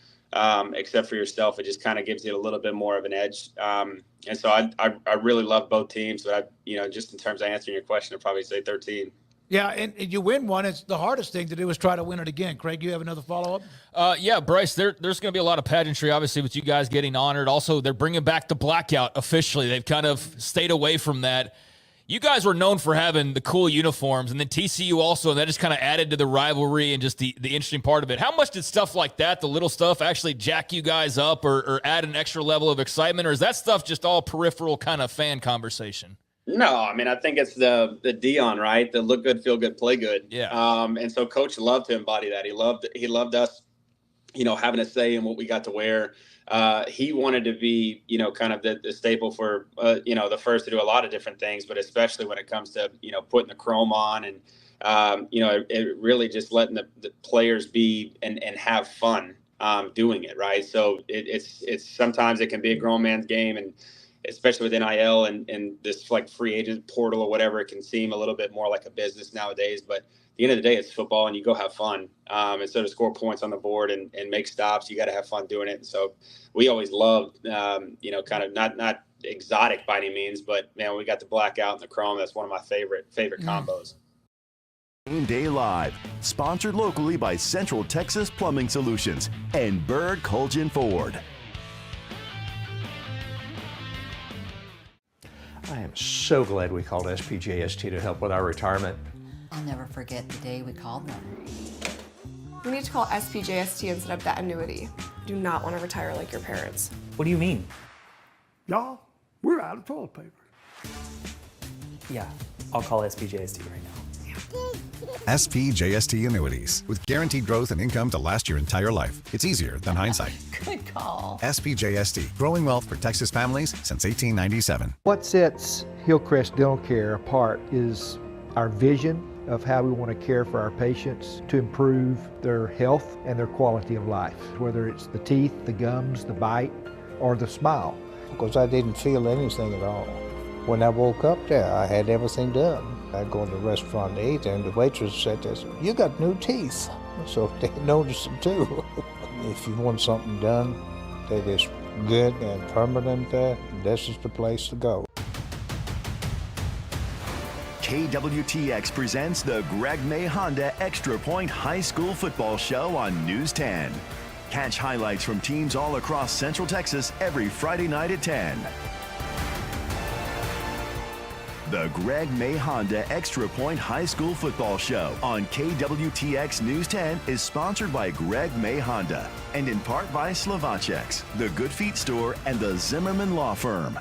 except for yourself, it just kind of gives you a little bit more of an edge. And so I really love both teams, but just in terms of answering your question, I'd probably say 13. Yeah, and you win one. It's the hardest thing to do is try to win it again. Craig, you have another follow-up? Yeah, Bryce, there's going to be a lot of pageantry, obviously, with you guys getting honored. Also, they're bringing back the blackout officially. They've kind of stayed away from that. You guys were known for having the cool uniforms, and then TCU also, and that just kind of added to the rivalry and just the interesting part of it. How much did stuff like that, the little stuff, actually jack you guys up or add an extra level of excitement, or is that stuff just all peripheral kind of fan conversation? No, I mean, I think it's the Dion, right? The look good, feel good, play good. Yeah. And so Coach loved to embody that. He loved us, having a say in what we got to wear. He wanted to be, kind of the staple for, the first to do a lot of different things, but especially when it comes to, putting the chrome on and, it really just letting the players be and have fun doing it, right? So it's sometimes it can be a grown man's game, and especially with NIL and this like free agent portal or whatever, it can seem a little bit more like a business nowadays. But at the end of the day, it's football, and you go have fun. And so to score points on the board and make stops, you got to have fun doing it. And so we always loved, kind of not exotic by any means, but man, we got the blackout and the chrome. That's one of my favorite combos. Game Day Live, sponsored locally by Central Texas Plumbing Solutions and Bird Colgin Ford. I am so glad we called SPJST to help with our retirement. I'll never forget the day we called them. We need to call SPJST instead of that annuity. I do not want to retire like your parents. What do you mean? Y'all, we're out of toilet paper. Yeah, I'll call SPJST right now. SPJST Annuities, with guaranteed growth and income to last your entire life. It's easier than hindsight. Good call. SPJST, growing wealth for Texas families since 1897. What sets Hillcrest Dental Care apart is our vision of how we want to care for our patients to improve their health and their quality of life, whether it's the teeth, the gums, the bite, or the smile. Because I didn't feel anything at all. When I woke up there, I had everything done. I go in the restaurant to eat, and the waitress said this, "You got new teeth." So they noticed it too. If you want something done that is good and permanent, this is the place to go. KWTX presents the Greg May Honda Extra Point High School Football Show on News 10. Catch highlights from teams all across Central Texas every Friday night at 10. The Greg May Honda Extra Point High School Football Show on KWTX News 10 is sponsored by Greg May Honda and in part by Slovacek's, the Good Feet Store, and the Zimmerman Law Firm.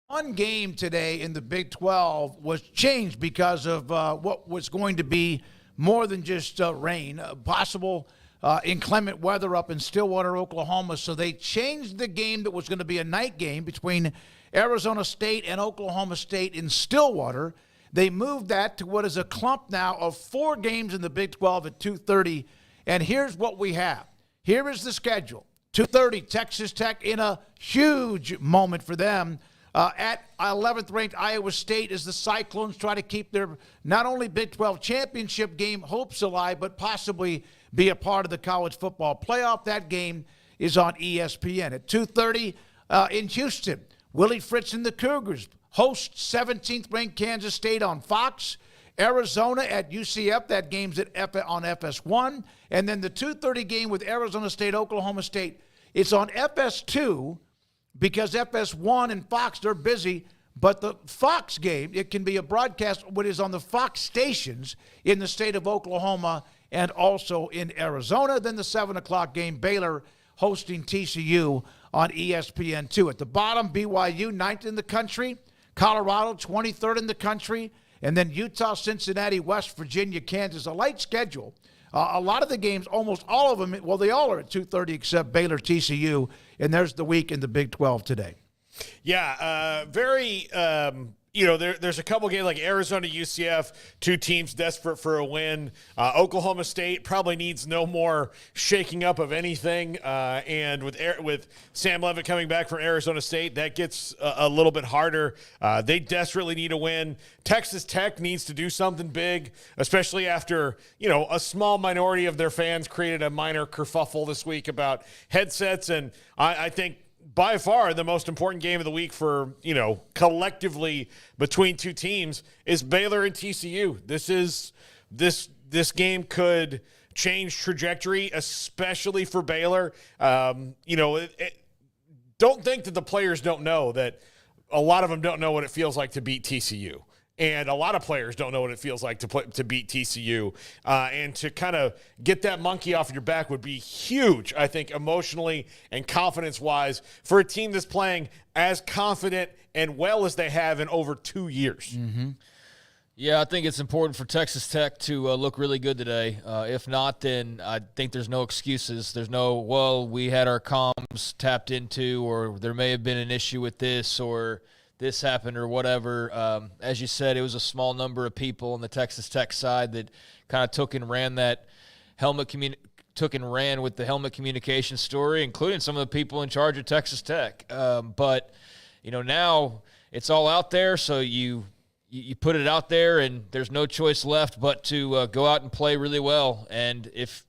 One game today in the Big 12 was changed because of what was going to be more than just rain, possible inclement weather up in Stillwater, Oklahoma. So they changed the game that was going to be a night game between Arizona State and Oklahoma State in Stillwater. They moved that to what is a clump now of 4 games in the Big 12 at 2:30. And here's what we have. Here is the schedule. 2:30, Texas Tech in a huge moment for them. At 11th ranked Iowa State as the Cyclones try to keep their not only Big 12 championship game hopes alive, but possibly be a part of the college football playoff. That game is on ESPN. At 2:30 in Houston, Willie Fritz and the Cougars host 17th ranked Kansas State on Fox. Arizona at UCF, that game's on FS1. And then the 2:30 game with Arizona State, Oklahoma State, it's on FS2. Because FS1 and Fox, they're busy. But the Fox game, it can be a broadcast what is on the Fox stations in the state of Oklahoma and also in Arizona. Then the 7 o'clock game, Baylor hosting TCU on ESPN2. At the bottom, BYU, 9th in the country. Colorado, 23rd in the country. And then Utah, Cincinnati, West Virginia, Kansas. A light schedule. A lot of the games, almost all of them, well, they all are at 2:30 except Baylor, TCU, and there's the week in the Big 12 today. Yeah, very, there's a couple games like Arizona, UCF, two teams desperate for a win. Oklahoma State probably needs no more shaking up of anything. And with Sam Leavitt coming back from Arizona State, that gets a little bit harder. They desperately need a win. Texas Tech needs to do something big, especially after, a small minority of their fans created a minor kerfuffle this week about headsets. And I think, by far the most important game of the week for, collectively between two teams is Baylor and TCU. This game could change trajectory, especially for Baylor. Don't think that the players don't know that a lot of them don't know what it feels like to beat TCU. And a lot of players don't know what it feels like to beat TCU. And to kind of get that monkey off your back would be huge, I think, emotionally and confidence-wise for a team that's playing as confident and well as they have in over 2 years. Mm-hmm. Yeah, I think it's important for Texas Tech to look really good today. If not, then I think there's no excuses. There's no, we had our comms tapped into, or there may have been an issue with this, or this happened or whatever. As you said, it was a small number of people on the Texas Tech side that kind of took and ran with the helmet communication story, including some of the people in charge of Texas Tech. But now it's all out there, so you put it out there, and there's no choice left but to go out and play really well. And if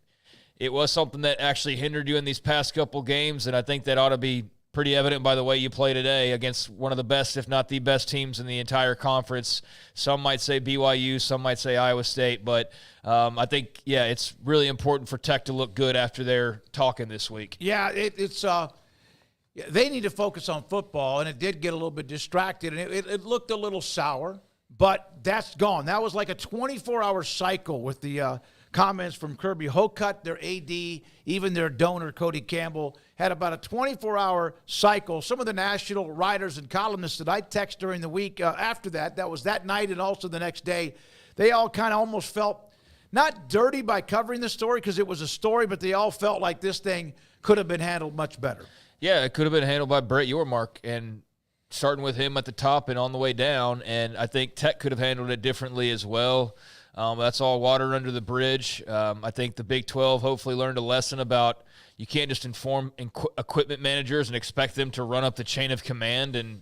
it was something that actually hindered you in these past couple games, and I think that ought to be pretty evident by the way you play today against one of the best, if not the best teams in the entire conference. Some might say BYU, some might say Iowa State, but I think, it's really important for Tech to look good after their talking this week. Yeah, they need to focus on football, and it did get a little bit distracted, and it looked a little sour, but that's gone. That was like a 24-hour cycle with the comments from Kirby Hocutt, their AD, even their donor, Cody Campbell, had about a 24-hour cycle. Some of the national writers and columnists that I text during the week after that was that night and also the next day, they all kind of almost felt not dirty by covering the story because it was a story, but they all felt like this thing could have been handled much better. Yeah, it could have been handled by Brett Yormark, and starting with him at the top and on the way down, and I think Tech could have handled it differently as well. That's all water under the bridge. I think the Big 12 hopefully learned a lesson about you can't just inform equipment managers and expect them to run up the chain of command and,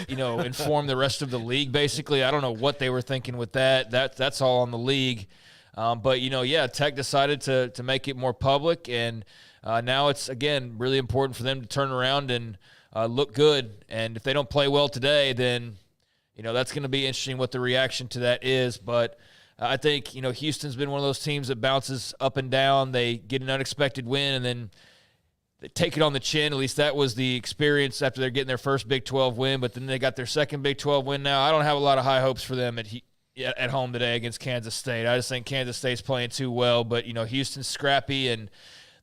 inform the rest of the league, basically. I don't know what they were thinking with that. That's all on the league. But Tech decided to make it more public, and now it's, again, really important for them to turn around and look good. And if they don't play well today, then that's going to be interesting what the reaction to that is. But I think, Houston's been one of those teams that bounces up and down. They get an unexpected win, and then they take it on the chin. At least that was the experience after they're getting their first Big 12 win. But then they got their second Big 12 win now. I don't have a lot of high hopes for them at home today against Kansas State. I just think Kansas State's playing too well. But, Houston's scrappy, and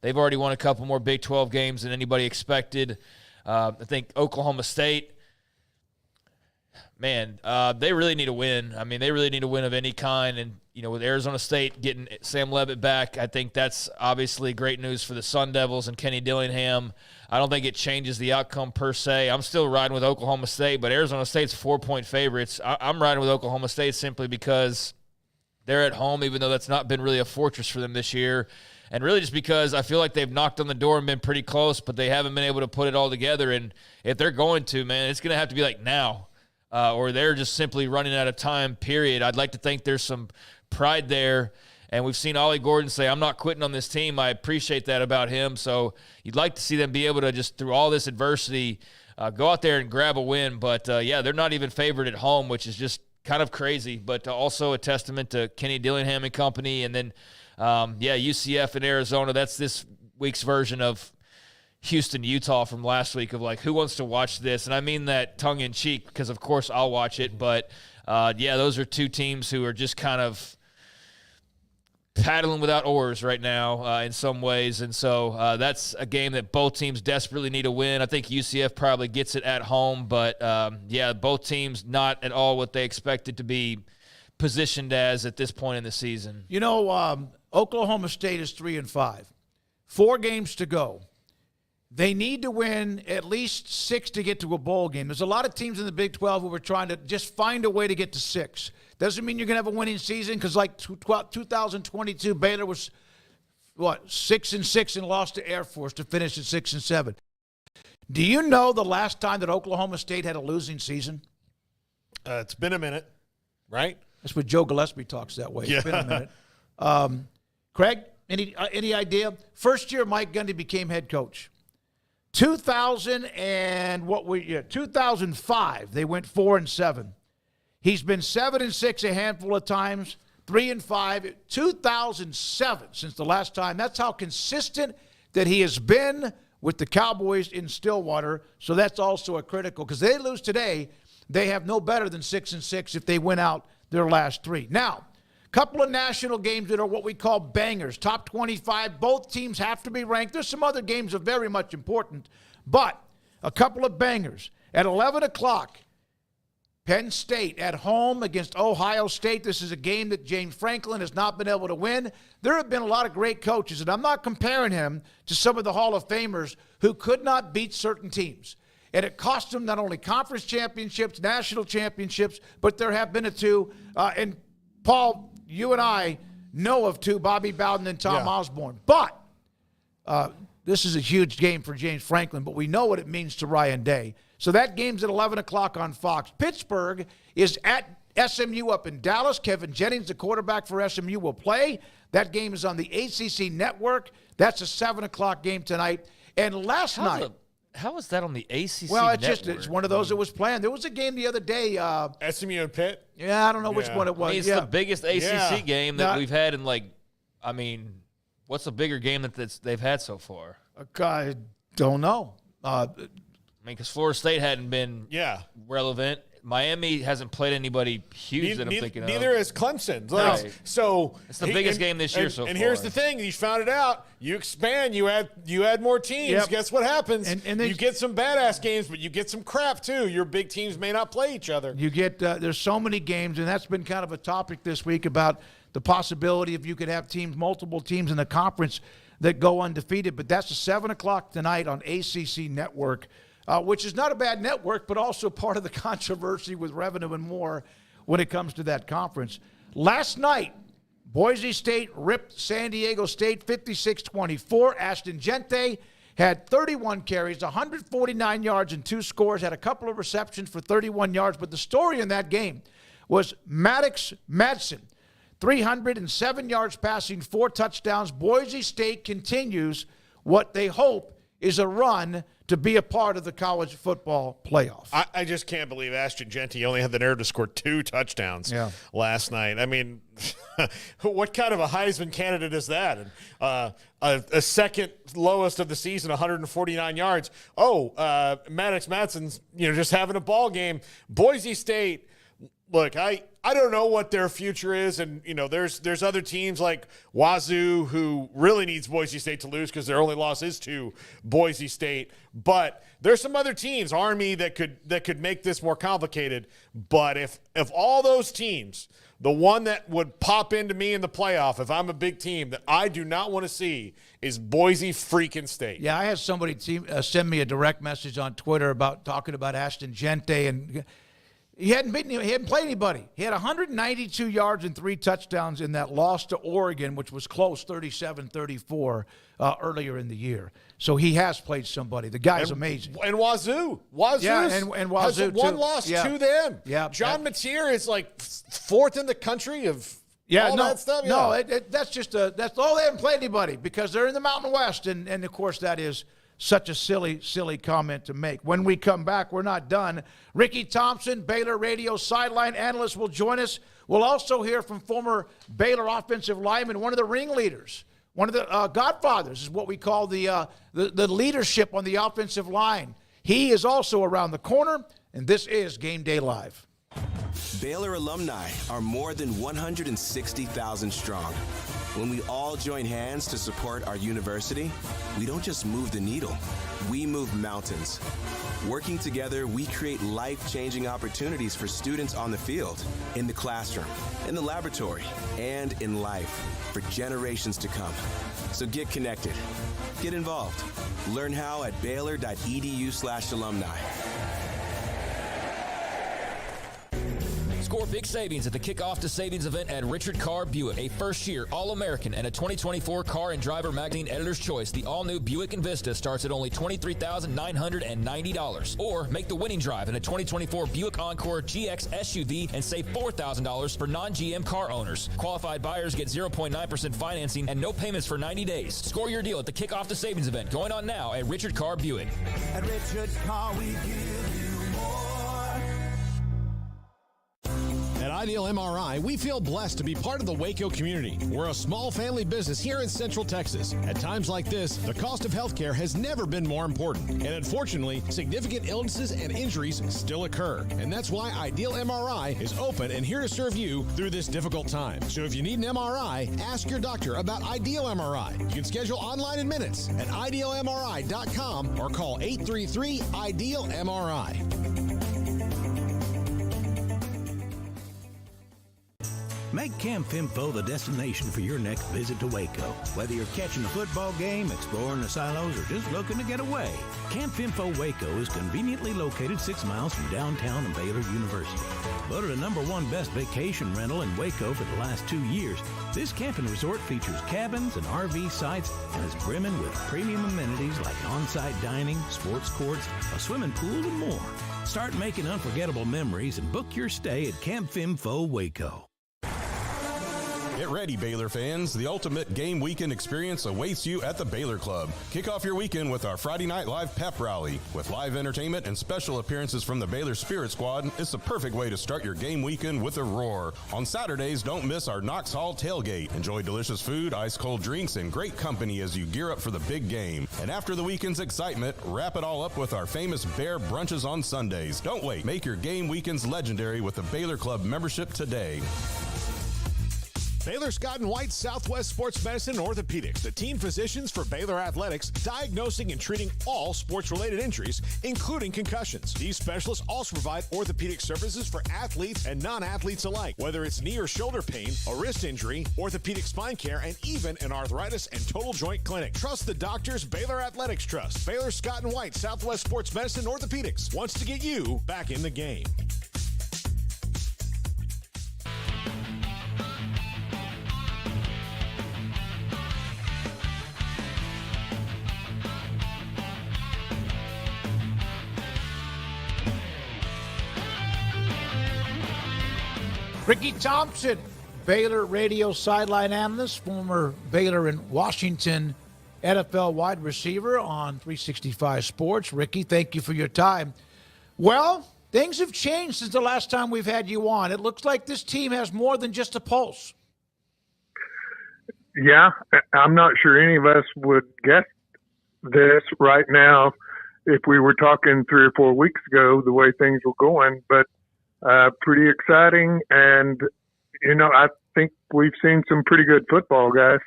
they've already won a couple more Big 12 games than anybody expected. I think Oklahoma State, man, they really need a win. I mean, they really need a win of any kind. And, with Arizona State getting Sam Leavitt back, I think that's obviously great news for the Sun Devils and Kenny Dillingham. I don't think it changes the outcome per se. I'm still riding with Oklahoma State, but Arizona State's 4-point favorites. I'm riding with Oklahoma State simply because they're at home, even though that's not been really a fortress for them this year. And really just because I feel like they've knocked on the door and been pretty close, but they haven't been able to put it all together. And if they're going to, man, it's going to have to be like now. Or they're just simply running out of time, period. I'd like to think there's some pride there. And we've seen Ollie Gordon say, I'm not quitting on this team. I appreciate that about him. So you'd like to see them be able to just, through all this adversity, go out there and grab a win. But, they're not even favored at home, which is just kind of crazy. But also a testament to Kenny Dillingham and company. And then, UCF and Arizona. That's this week's version of Houston, Utah from last week of like, who wants to watch this? And I mean that tongue in cheek because, of course, I'll watch it. But, those are two teams who are just kind of paddling without oars right now in some ways. And so that's a game that both teams desperately need to win. I think UCF probably gets it at home. But, both teams not at all what they expected to be positioned as at this point in the season. Oklahoma State is 3-5. 4 games to go. They need to win at least 6 to get to a bowl game. There's a lot of teams in the Big 12 who are trying to just find a way to get to 6. Doesn't mean you're going to have a winning season because like 2022, Baylor was, 6-6 and lost to Air Force to finish at 6-7. Do you know the last time that Oklahoma State had a losing season? It's been a minute, right? That's what Joe Gillespie talks that way. Yeah. It's been a minute. Craig, any idea? First year Mike Gundy became head coach. 2005, they went 4-7. He's been 7-6 a handful of times, 3-5. 2007, since the last time. That's how consistent that he has been with the Cowboys in Stillwater. So that's also a critical, because they lose today, they have no better than 6-6 if they win out their last 3. Now, couple of national games that are what we call bangers, top 25. Both teams have to be ranked. There's some other games that are very much important, but a couple of bangers. At 11 o'clock, Penn State at home against Ohio State. This is a game that James Franklin has not been able to win. There have been a lot of great coaches, and I'm not comparing him to some of the Hall of Famers who could not beat certain teams. And it cost them not only conference championships, national championships, but there have been a 2. And Paul, you and I know of 2, Bobby Bowden and Tom Osborne. But this is a huge game for James Franklin, but we know what it means to Ryan Day. So that game's at 11 o'clock on Fox. Pittsburgh is at SMU up in Dallas. Kevin Jennings, the quarterback for SMU, will play. That game is on the ACC network. That's a 7 o'clock game tonight. And last night... How is that on the ACC Well, network? It's one of those that was planned. There was a game the other day. SMU and Pitt? Yeah, I don't know which one it was. I mean, it's the biggest ACC game that we've had in, what's the bigger game that they've had so far? I don't know. Because Florida State hadn't been relevant. Miami hasn't played anybody huge that I'm thinking of. Neither has Clemson. So it's the biggest game this year so far. And here's the thing: you found it out. You expand. You add more teams. Yep. Guess what happens? And you get some badass games, but you get some crap too. Your big teams may not play each other. You get there's so many games, and that's been kind of a topic this week about the possibility if you could have multiple teams in the conference that go undefeated. But that's at 7 o'clock tonight on ACC Network. Which is not a bad network, but also part of the controversy with revenue and more when it comes to that conference. Last night, Boise State ripped San Diego State 56-24. Ashton Gente had 31 carries, 149 yards, and 2 scores, had a couple of receptions for 31 yards. But the story in that game was Maddox Madsen, 307 yards passing, 4 touchdowns. Boise State continues what they hope is a run to be a part of the college football playoff. I just can't believe Ashton Gente only had the nerve to score 2 touchdowns last night. I mean, what kind of a Heisman candidate is that? And a second lowest of the season, 149 yards. Maddox Madsen's just having a ball game. Boise State. Look, I don't know what their future is, and there's other teams like Wazoo who really needs Boise State to lose because their only loss is to Boise State. But there's some other teams, Army, that could make this more complicated. But if all those teams, the one that would pop into me in the playoff, if I'm a big team that I do not want to see, is Boise freaking State. Yeah, I had somebody send me a direct message on Twitter about talking about Ashton Gente and. He hadn't played anybody. He had 192 yards and 3 touchdowns in that loss to Oregon, which was close, 37-34 earlier in the year. So he has played somebody. The guy's amazing. And Wazoo. Yeah, and Wazoo, has one too. loss to them. Yeah. John Mateer is like 4th in the country of that stuff. No, that's all. They haven't played anybody because they're in the Mountain West. And of course, that is such a silly comment to make. When we come back, we're not done. Ricky Thompson, Baylor radio sideline analyst, will join us. We'll also hear from former Baylor offensive lineman, one of the ringleaders, one of the godfathers is what we call the leadership on the offensive line. He is also around the corner, and this is Game Day Live. Baylor alumni are more than 160,000 strong. When we all join hands to support our university, we don't just move the needle, we move mountains. Working together, we create life-changing opportunities for students on the field, in the classroom, in the laboratory, and in life for generations to come. So get connected. Get involved. Learn how at baylor.edu/alumni. Score big savings at the Kickoff to Savings event at Richard Carr Buick. A first-year All-American and a 2024 Car and Driver Magazine Editor's Choice, the all-new Buick Envista starts at only $23,990. Or make the winning drive in a 2024 Buick Encore GX SUV and save $4,000 for non-GM car owners. Qualified buyers get 0.9% financing and no payments for 90 days. Score your deal at the Kickoff to Savings event going on now at Richard Carr Buick. At Richard Carr, we give you more. At Ideal MRI, we feel blessed to be part of the Waco community. We're a small family business here in Central Texas. At times like this, the cost of healthcare has never been more important. And unfortunately, significant illnesses and injuries still occur. And that's why Ideal MRI is open and here to serve you through this difficult time. So if you need an MRI, ask your doctor about Ideal MRI. You can schedule online in minutes at idealmri.com or call 833-IDEAL-MRI. Make Camp Fimfo the destination for your next visit to Waco. Whether you're catching a football game, exploring the silos, or just looking to get away, Camp Fimfo Waco is conveniently located 6 miles from downtown and Baylor University. Voted a #1 best vacation rental in Waco for the last 2 years, this camping resort features cabins and RV sites and is brimming with premium amenities like on-site dining, sports courts, a swimming pool, and more. Start making unforgettable memories and book your stay at Camp Fimfo Waco. Get ready, Baylor fans. The ultimate game weekend experience awaits you at the Baylor Club. Kick off your weekend with our Friday Night Live pep rally. With live entertainment and special appearances from the Baylor Spirit Squad, it's the perfect way to start your game weekend with a roar. On Saturdays, don't miss our Knox Hall tailgate. Enjoy delicious food, ice-cold drinks, and great company as you gear up for the big game. And after the weekend's excitement, wrap it all up with our famous Bear brunches on Sundays. Don't wait. Make your game weekends legendary with the Baylor Club membership today. Baylor Scott & White Southwest Sports Medicine and Orthopedics, the team physicians for Baylor Athletics, diagnosing and treating all sports-related injuries, including concussions. These specialists also provide orthopedic services for athletes and non-athletes alike, whether it's knee or shoulder pain, a wrist injury, orthopedic spine care, and even an arthritis and total joint clinic. Trust the doctors Baylor Athletics trust. Baylor Scott & White Southwest Sports Medicine and Orthopedics wants to get you back in the game. Ricky Thompson, Baylor radio sideline analyst, former Baylor and Washington NFL wide receiver on 365 Sports. Ricky, thank you for your time. Well, things have changed since the last time we've had you on. It looks like this team has more than just a pulse. Yeah, I'm not sure any of us would guess this right now if we were talking 3 or 4 weeks ago, the way things were going, but pretty exciting, and, you know, I think we've seen some pretty good football, guys.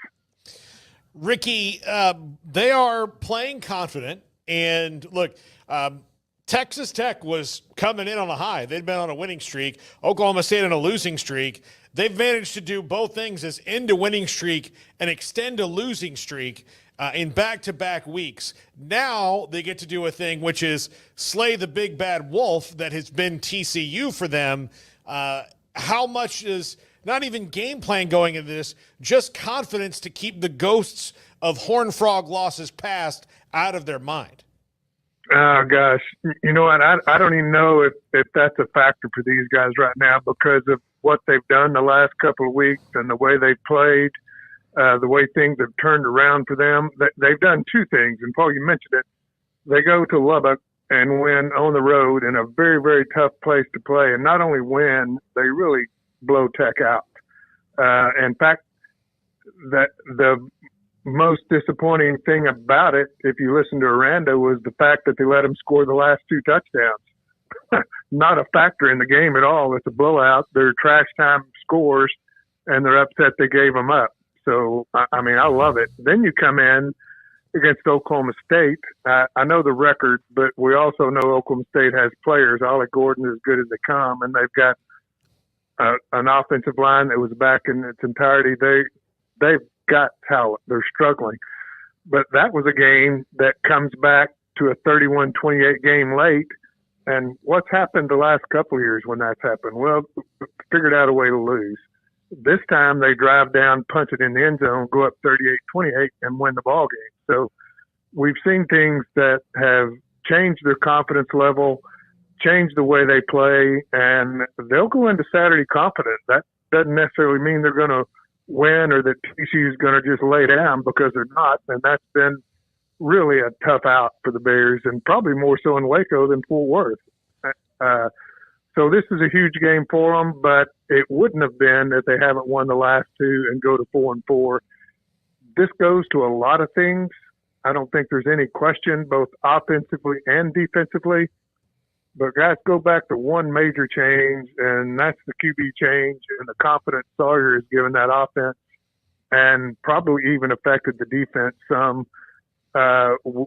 Ricky, they are playing confident, and look, Texas Tech was coming in on a high. They'd been on a winning streak. Oklahoma State on a losing streak. They've managed to do both things, as end a winning streak and extend a losing streak in back-to-back weeks. Now they get to do a thing which is slay the big bad wolf that has been TCU for them. How much is not even game plan going into this, just confidence to keep the ghosts of Horned Frog losses past out of their mind? Oh, gosh. You know what? I don't even know if that's a factor for these guys right now because of what they've done the last couple of weeks and the way they've played. The way things have turned around for them. They've done 2 things, and Paul, you mentioned it. They go to Lubbock and win on the road in a very, very tough place to play. And not only win, they really blow Tech out. In fact, that the most disappointing thing about it, if you listen to Aranda, was the fact that they let them score the last 2 touchdowns. Not a factor in the game at all. It's a blowout. They're trash time scores, and they're upset they gave them up. So, I mean, I love it. Then you come in against Oklahoma State. I know the record, but we also know Oklahoma State has players. Ollie Gordon is as good as they come, and they've got an offensive line that was back in its entirety. They've got talent. They're struggling. But that was a game that comes back to a 31-28 game late. And what's happened the last couple of years when that's happened? Well, figured out a way to lose. This time they drive down, punch it in the end zone, go up 38-28, and win the ball game. So we've seen things that have changed their confidence level, changed the way they play, and they'll go into Saturday confident. That doesn't necessarily mean they're going to win or that TCU is going to just lay down, because they're not. And that's been really a tough out for the Bears, and probably more so in Waco than Fort Worth. So this is a huge game for them, but it wouldn't have been if they haven't won the last two and go to 4-4. This goes to a lot of things. I don't think there's any question, both offensively and defensively. But guys, go back to one major change, and that's the QB change and the confidence Sawyer has given that offense, and probably even affected the defense some.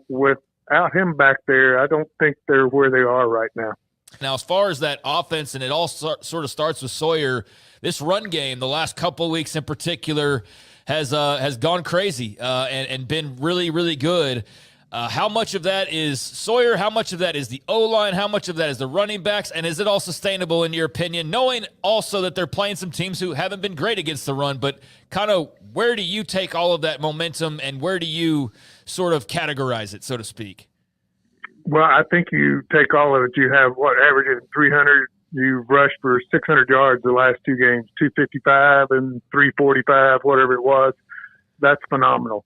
Without him back there, I don't think they're where they are right now. Now, as far as that offense, and it all sort of starts with Sawyer, this run game, the last couple of weeks in particular, has gone crazy and been really, really good. How much of that is Sawyer? How much of that is the O-line? How much of that is the running backs? And is it all sustainable in your opinion, knowing also that they're playing some teams who haven't been great against the run, but kind of where do you take all of that momentum and where do you sort of categorize it, so to speak? Well, I think you take all of it. You have averaging 300. You've rushed for 600 yards the last two games, 255 and 345, whatever it was. That's phenomenal.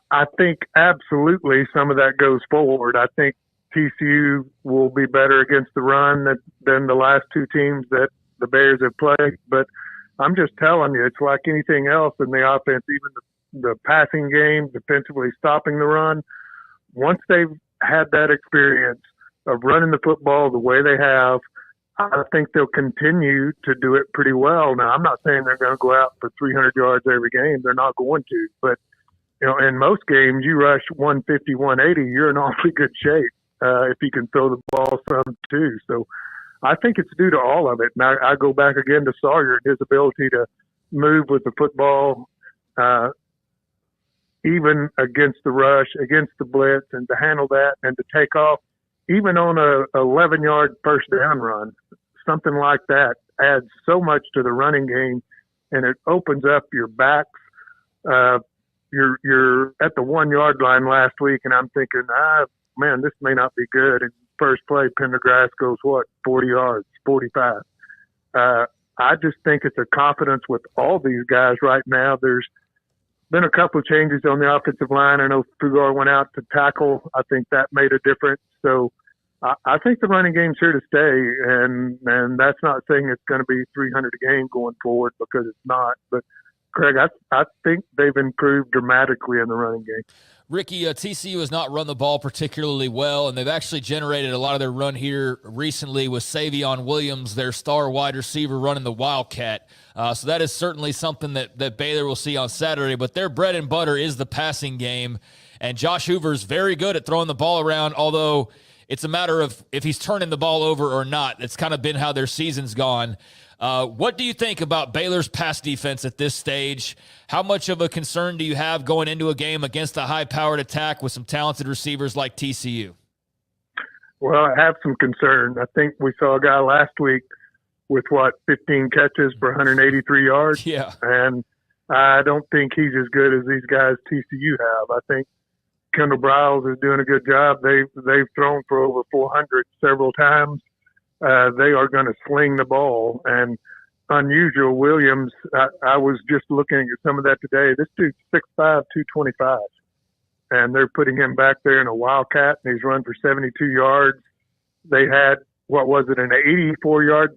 I think absolutely some of that goes forward. I think TCU will be better against the run than the last two teams that the Bears have played. But I'm just telling you, it's like anything else in the offense, even the passing game, defensively stopping the run. Once they've had that experience of running the football the way they have, I think they'll continue to do it pretty well. Now, I'm not saying they're going to go out for 300 yards every game. They're not going to. But, in most games, you rush 150, 180, you're in awfully good shape if you can throw the ball some too. So I think it's due to all of it. And I go back again to Sawyer and his ability to move with the football, even against the rush, against the blitz, and to handle that and to take off, even on a 11-yard first down run. Something like that adds so much to the running game, and it opens up your backs. You're at the 1-yard line last week, and I'm thinking, man, this may not be good. And first play, Pendergrass goes, 40 yards, 45. I just think it's a confidence with all these guys right now. There's been a couple of changes on the offensive line. I know Fugar went out to tackle. I think that made a difference. So I think the running game's here to stay, and that's not saying it's going to be 300 a game going forward, because it's not. But Craig, I think they've improved dramatically in the running game. Ricky, TCU has not run the ball particularly well, and they've actually generated a lot of their run here recently with Savion Williams, their star wide receiver, running the Wildcat. So that is certainly something that Baylor will see on Saturday. But their bread and butter is the passing game, and Josh Hoover's very good at throwing the ball around, although it's a matter of if he's turning the ball over or not. That's kind of been how their season's gone. What do you think about Baylor's pass defense at this stage? How much of a concern do you have going into a game against a high-powered attack with some talented receivers like TCU? Well, I have some concern. I think we saw a guy last week with, 15 catches for 183 yards? Yeah. And I don't think he's as good as these guys TCU have. I think Kendall Briles is doing a good job. They've thrown for over 400 several times. They are going to sling the ball. And unusual, Williams, I was just looking at some of that today. This dude's 6'5", 225. And they're putting him back there in a Wildcat, and he's run for 72 yards. They had, an 84-yard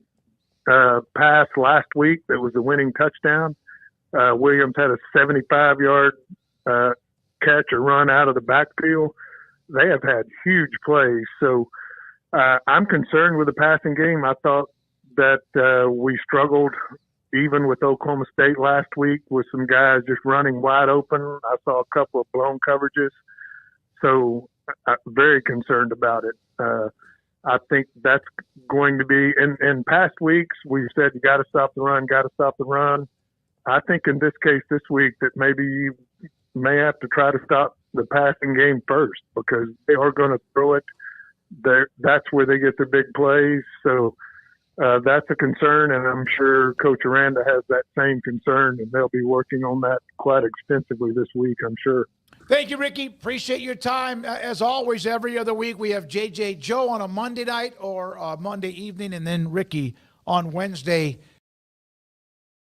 pass last week that was the winning touchdown. Williams had a 75-yard catch or run out of the backfield. They have had huge plays. So I'm concerned with the passing game. I thought that we struggled even with Oklahoma State last week with some guys just running wide open. I saw a couple of blown coverages. So I'm very concerned about it. I think that's going to be in past weeks. We've said you got to stop the run. I think in this case this week that maybe you may have to try to stop the passing game first because they are going to throw it. That's where they get their big plays. So that's a concern, and I'm sure Coach Aranda has that same concern, and they'll be working on that quite extensively this week, I'm sure. Thank you, Ricky. Appreciate your time. As always, every other week we have J.J. Joe on a Monday night or Monday evening, and then Ricky on Wednesday.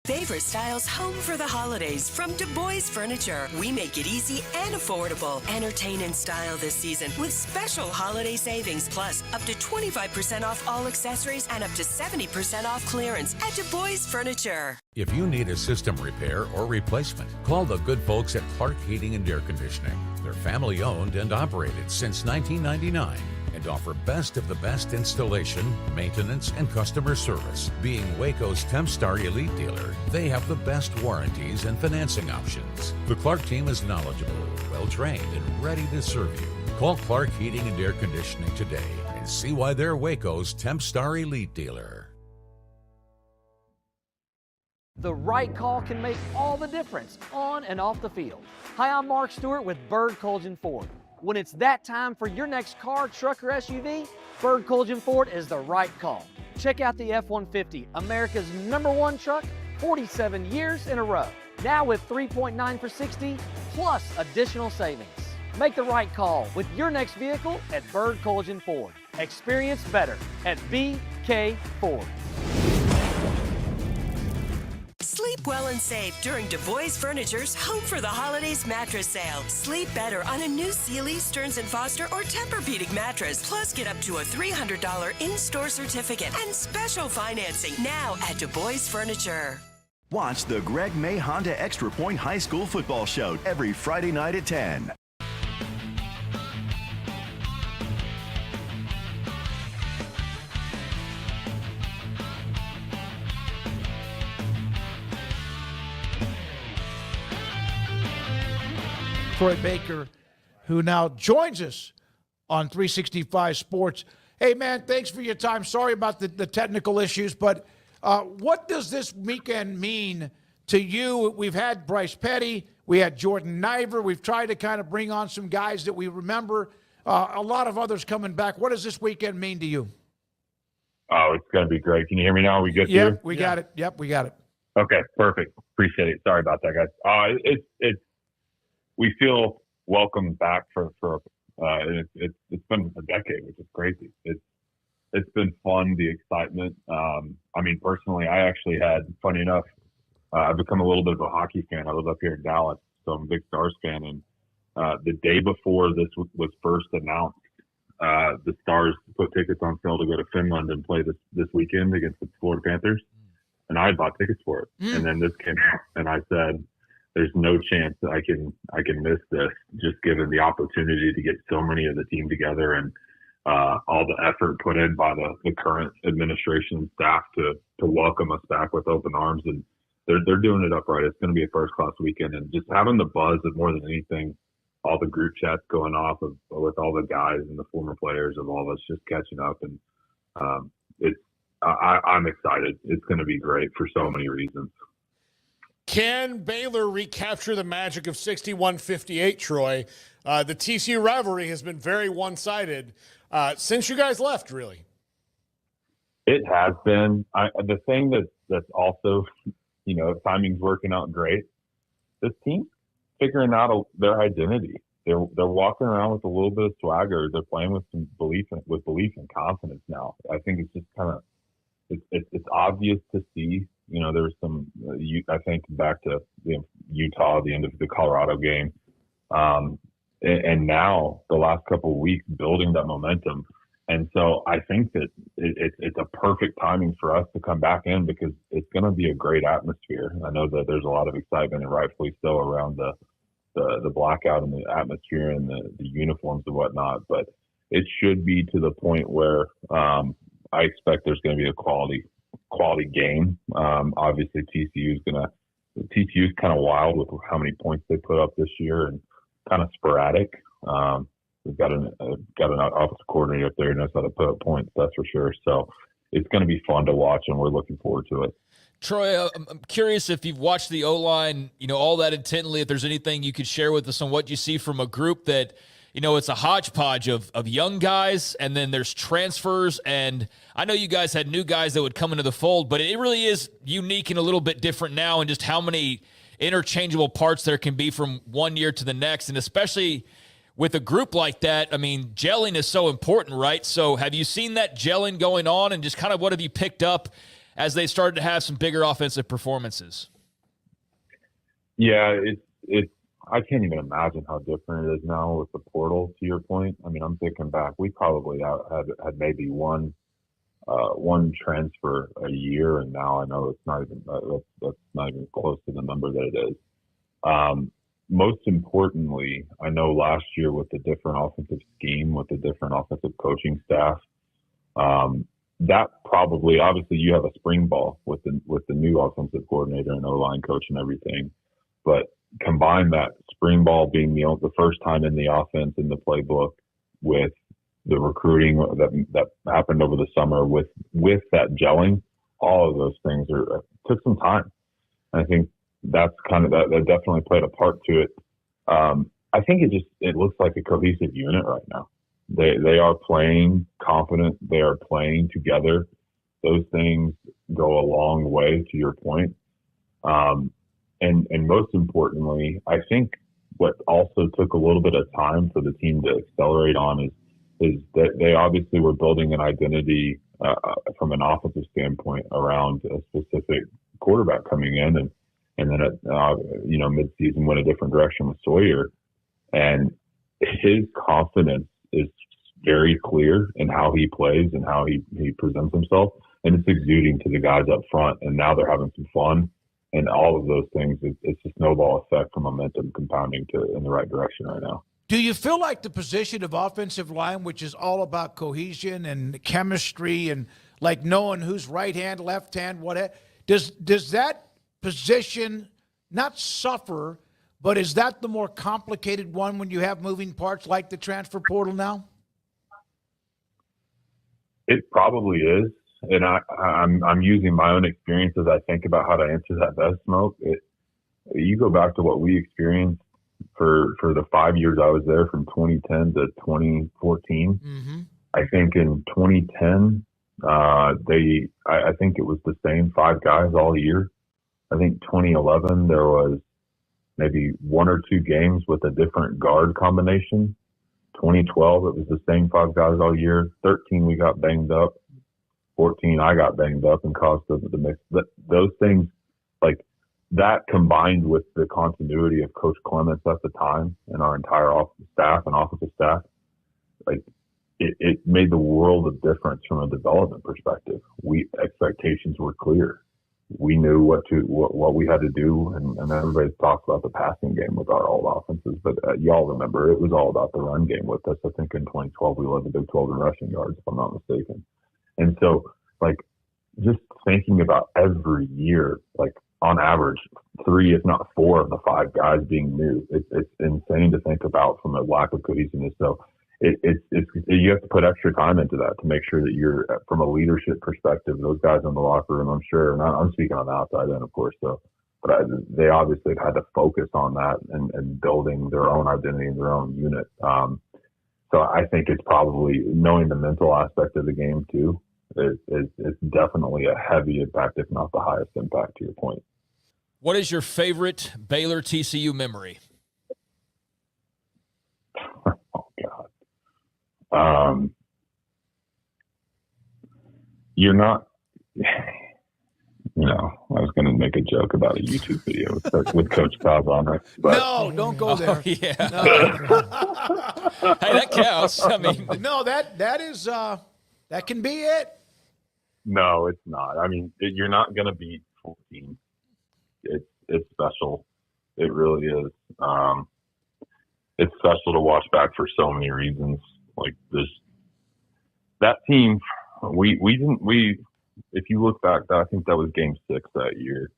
Favorite Styles home for the holidays from Du Bois Furniture. We make it easy and affordable. Entertain in style this season with special holiday savings, plus up to 25% off all accessories and up to 70% off clearance at Du Bois Furniture. If you need a system repair or replacement, call the good folks at Clark Heating and Air Conditioning. They're family owned and operated since 1999. And offer best of the best installation, maintenance, and customer service. Being Waco's Tempstar Elite dealer, they have the best warranties and financing options. The Clark team is knowledgeable, well-trained, and ready to serve you. Call Clark Heating and Air Conditioning today and see why they're Waco's Tempstar Elite dealer. The right call can make all the difference on and off the field. Hi, I'm Mark Stewart with Bird Colgin Ford. When it's that time for your next car, truck, or SUV, Bird Colgin Ford is the right call. Check out the F-150, America's #1 truck, 47 years in a row. Now with 3.9 for 60, plus additional savings. Make the right call with your next vehicle at Bird Colgin Ford. Experience better at BK Ford. Sleep well and save during Du Bois Furniture's Home for the Holidays mattress sale. Sleep better on a new Sealy, Stearns & Foster, or Tempur-Pedic mattress. Plus, get up to a $300 in-store certificate and special financing now at Du Bois Furniture. Watch the Greg May Honda Extra Point High School Football Show every Friday night at 10. Troy Baker, who now joins us on 365 Sports. Hey, man, thanks for your time. Sorry about the technical issues, but what does this weekend mean to you? We've had Bryce Petty. We had Jordan Niver. We've tried to kind of bring on some guys that we remember. A lot of others coming back. What does this weekend mean to you? Oh, it's going to be great. Can you hear me now? We good? Yep, we got it. Yep, we got it. Okay, perfect. Appreciate it. Sorry about that, guys. We feel welcome back for it's been a decade, which is crazy. It's been fun, the excitement. I mean, personally, I actually had, funny enough, I've become a little bit of a hockey fan. I live up here in Dallas, so I'm a big Stars fan. And the day before this was first announced, the Stars put tickets on sale to go to Finland and play this weekend against the Florida Panthers. And I had bought tickets for it. And then this came out, and I said, there's no chance that I can miss this, just given the opportunity to get so many of the team together and all the effort put in by the current administration and staff to welcome us back with open arms. And they're doing it upright. It's going to be a first-class weekend. And just having the buzz of more than anything, all the group chats going off with all the guys and the former players of all of us just catching up. And I'm excited. It's going to be great for so many reasons. Can Baylor recapture the magic of 61-58, Troy? The TCU rivalry has been very one-sided since you guys left, really. It has been. The thing that's also, timing's working out great. This team's figuring out their identity. They're walking around with a little bit of swagger. They're playing with some belief and confidence now. I think it's just kind of it's obvious to see. There's some, I think back to Utah, the end of the Colorado game. And now the last couple of weeks building that momentum. And so I think that it's a perfect timing for us to come back in because it's going to be a great atmosphere. I know that there's a lot of excitement and rightfully so around the blackout and the atmosphere and the uniforms and whatnot, but it should be to the point where I expect there's going to be a quality quality game. Obviously, TCU's kind of wild with how many points they put up this year and kind of sporadic. We've got an offensive coordinator up there who knows how to put up points, that's for sure. So it's going to be fun to watch, and we're looking forward to it. Troy, I'm curious if you've watched the O-line, all that intently, if there's anything you could share with us on what you see from a group that, it's a hodgepodge of young guys, and then there's transfers. And I know you guys had new guys that would come into the fold, but it really is unique and a little bit different now, and just how many interchangeable parts there can be from one year to the next. And especially with a group like that, gelling is so important, right? So have you seen that gelling going on, and just kind of what have you picked up as they started to have some bigger offensive performances? Yeah, it's I can't even imagine how different it is now with the portal, to your point. I'm thinking back, we probably had maybe one transfer a year, and now I know it's not even that's not even close to the number that it is. Most importantly, I know last year with the different offensive scheme, with the different offensive coaching staff, that probably, obviously you have a spring ball with the new offensive coordinator and O-line coach and everything, but combine that spring ball being the first time in the offense in the playbook with the recruiting that happened over the summer with that gelling, all of those things took some time. And I think that's that definitely played a part to it. I think it looks like a cohesive unit right now. They are playing confident. They are playing together. Those things go a long way, to your point. And most importantly, I think what also took a little bit of time for the team to accelerate on is that they obviously were building an identity from an offensive standpoint around a specific quarterback coming in, and then at midseason went a different direction with Sawyer, and his confidence is very clear in how he plays and how he presents himself, and it's exuding to the guys up front. And now they're having some fun. And all of those things, it's a snowball effect from momentum compounding in the right direction right now. Do you feel like the position of offensive line, which is all about cohesion and chemistry and like knowing who's right hand, left hand, whatever, does that position not suffer, but is that the more complicated one when you have moving parts like the transfer portal now? It probably is. And I'm using my own experience as I think about how to answer that best, Smoak. You go back to what we experienced for the 5 years I was there, from 2010 to 2014. Mm-hmm. I think in 2010, I think it was the same 5 guys all year. I think 2011 there was maybe 1 or 2 games with a different guard combination. 2012 it was the same 5 guys all year. 13 we got banged up. 14, I got banged up and caused the mix. Those things, like that, combined with the continuity of Coach Clements at the time and our entire offensive staff, like it made the world of difference from a development perspective. Expectations were clear. We knew what we had to do, and everybody talks about the passing game with our old offenses, but y'all remember it was all about the run game with us. I think in 2012 we led the Big 12 in rushing yards, if I'm not mistaken. And so, like, just thinking about every year, like on average, 3, if not 4 of the 5 guys being new, it's insane to think about from a lack of cohesiveness. So you have to put extra time into that to make sure that you're, from a leadership perspective, those guys in the locker room, I'm sure, and I'm speaking on the outside end, of course, so, but they obviously have had to focus on that and building their own identity and their own unit. So I think it's probably, knowing the mental aspect of the game too, is definitely a heavy impact, if not the highest impact, to your point. What is your favorite Baylor TCU memory? Oh God. You're not, I was going to make a joke about a YouTube video with Coach Cobb on it. But, no, don't go there. Oh, yeah. No. Hey, that counts. I mean, no, that is that can be it. No, it's not. I mean, you're not going to beat 14. It's special. It really is. It's special to watch back for so many reasons. Like that team, we if you look back, I think that was Game 6 that year.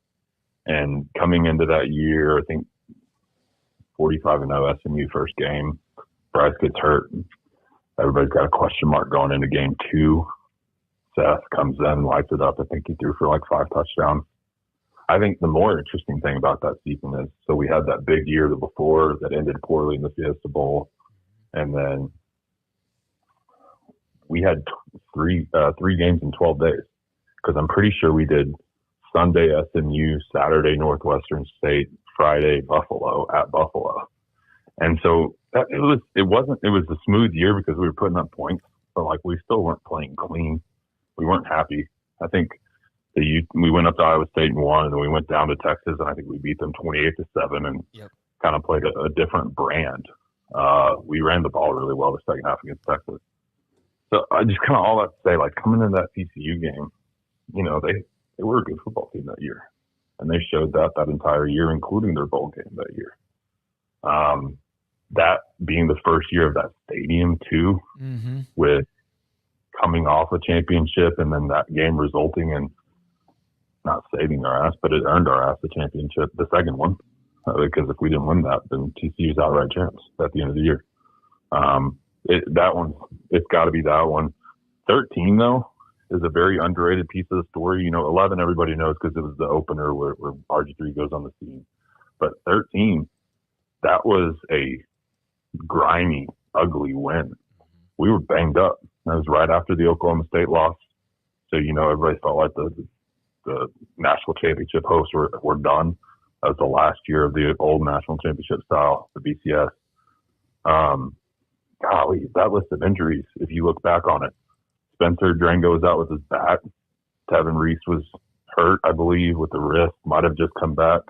And coming into that year, I think 45-0 SMU first game. Bryce gets hurt. Everybody's got a question mark going into Game 2. Seth comes in, lights it up. I think he threw for like 5 touchdowns. I think the more interesting thing about that season is, so we had that big year before that ended poorly in the Fiesta Bowl. And then we had three games in 12 days. Because I'm pretty sure we did Sunday SMU, Saturday Northwestern State, Friday Buffalo at Buffalo. And so it was a smooth year because we were putting up points, but like we still weren't playing clean. We weren't happy. I think we went up to Iowa State and won, and then we went down to Texas, and I think we beat them 28-7 and kind of played a different brand. We ran the ball really well the second half against Texas. So I just kind of all that to say, like coming into that TCU game, you know, they were a good football team that year, and they showed that entire year, including their bowl game that year. That being the first year of that stadium too, with coming off a championship, and then that game resulting in not saving our ass, but it earned our ass the championship, the second one, because if we didn't win that, then TCU's outright champs at the end of the year. That one, it's got to be that one. 13 though is a very underrated piece of the story. You know, 11 everybody knows because it was the opener where RG3 goes on the scene, but 13, that was a grimy, ugly win. We were banged up. That was right after the Oklahoma State loss. So, you know, everybody felt like the national championship hosts were done. That was the last year of the old national championship style, the BCS. Golly, that list of injuries, if you look back on it, Spencer Drango was out with his back. Tevin Reese was hurt, I believe, with the wrist, might have just come back.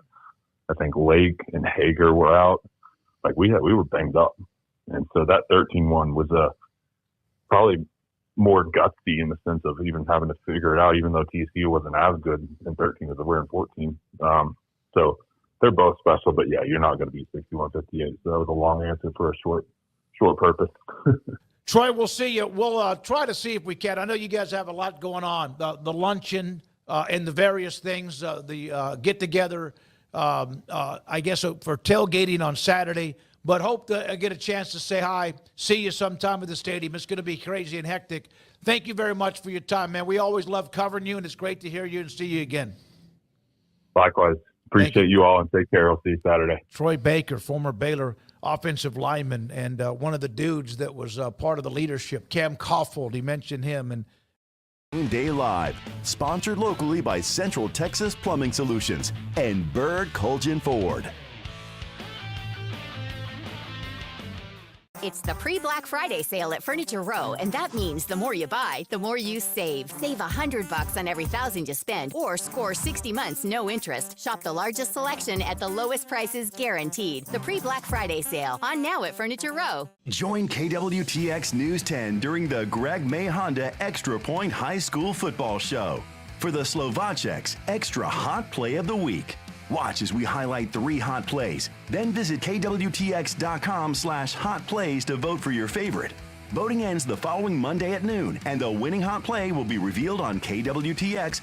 I think Lake and Hager were out. Like we were banged up. And so that 13-1 was probably more gutsy in the sense of even having to figure it out, even though TCU wasn't as good in 13 as they were in 14. So they're both special, but yeah, you're not going to be 61-58. So that was a long answer for a short purpose. Troy, we'll see you. We'll try to see if we can. I know you guys have a lot going on. The luncheon and the various things, the get-together, I guess, for tailgating on Saturday. But hope to get a chance to say hi, see you sometime at the stadium. It's going to be crazy and hectic. Thank you very much for your time, man. We always love covering you, and it's great to hear you and see you again. Likewise. Appreciate you all, and take care. I'll see you Saturday. Troy Baker, former Baylor offensive lineman, and one of the dudes that was part of the leadership. Cam Caulfield, he mentioned him. And GameDay Live, sponsored locally by Central Texas Plumbing Solutions and Bird Colgin Ford. It's the pre-Black Friday sale at Furniture Row, and that means the more you buy, the more you save. Save $100 on every $1,000 you spend, or score 60 months no interest. Shop the largest selection at the lowest prices guaranteed. The pre-Black Friday sale, on now at Furniture Row. Join KWTX News 10 during the Greg May Honda Extra Point High School Football Show for the Slovaceks Extra Hot Play of the Week. Watch as we highlight 3 hot plays. Then visit kwtx.com/hot plays to vote for your favorite. Voting ends the following Monday at noon, and the winning hot play will be revealed on KWTX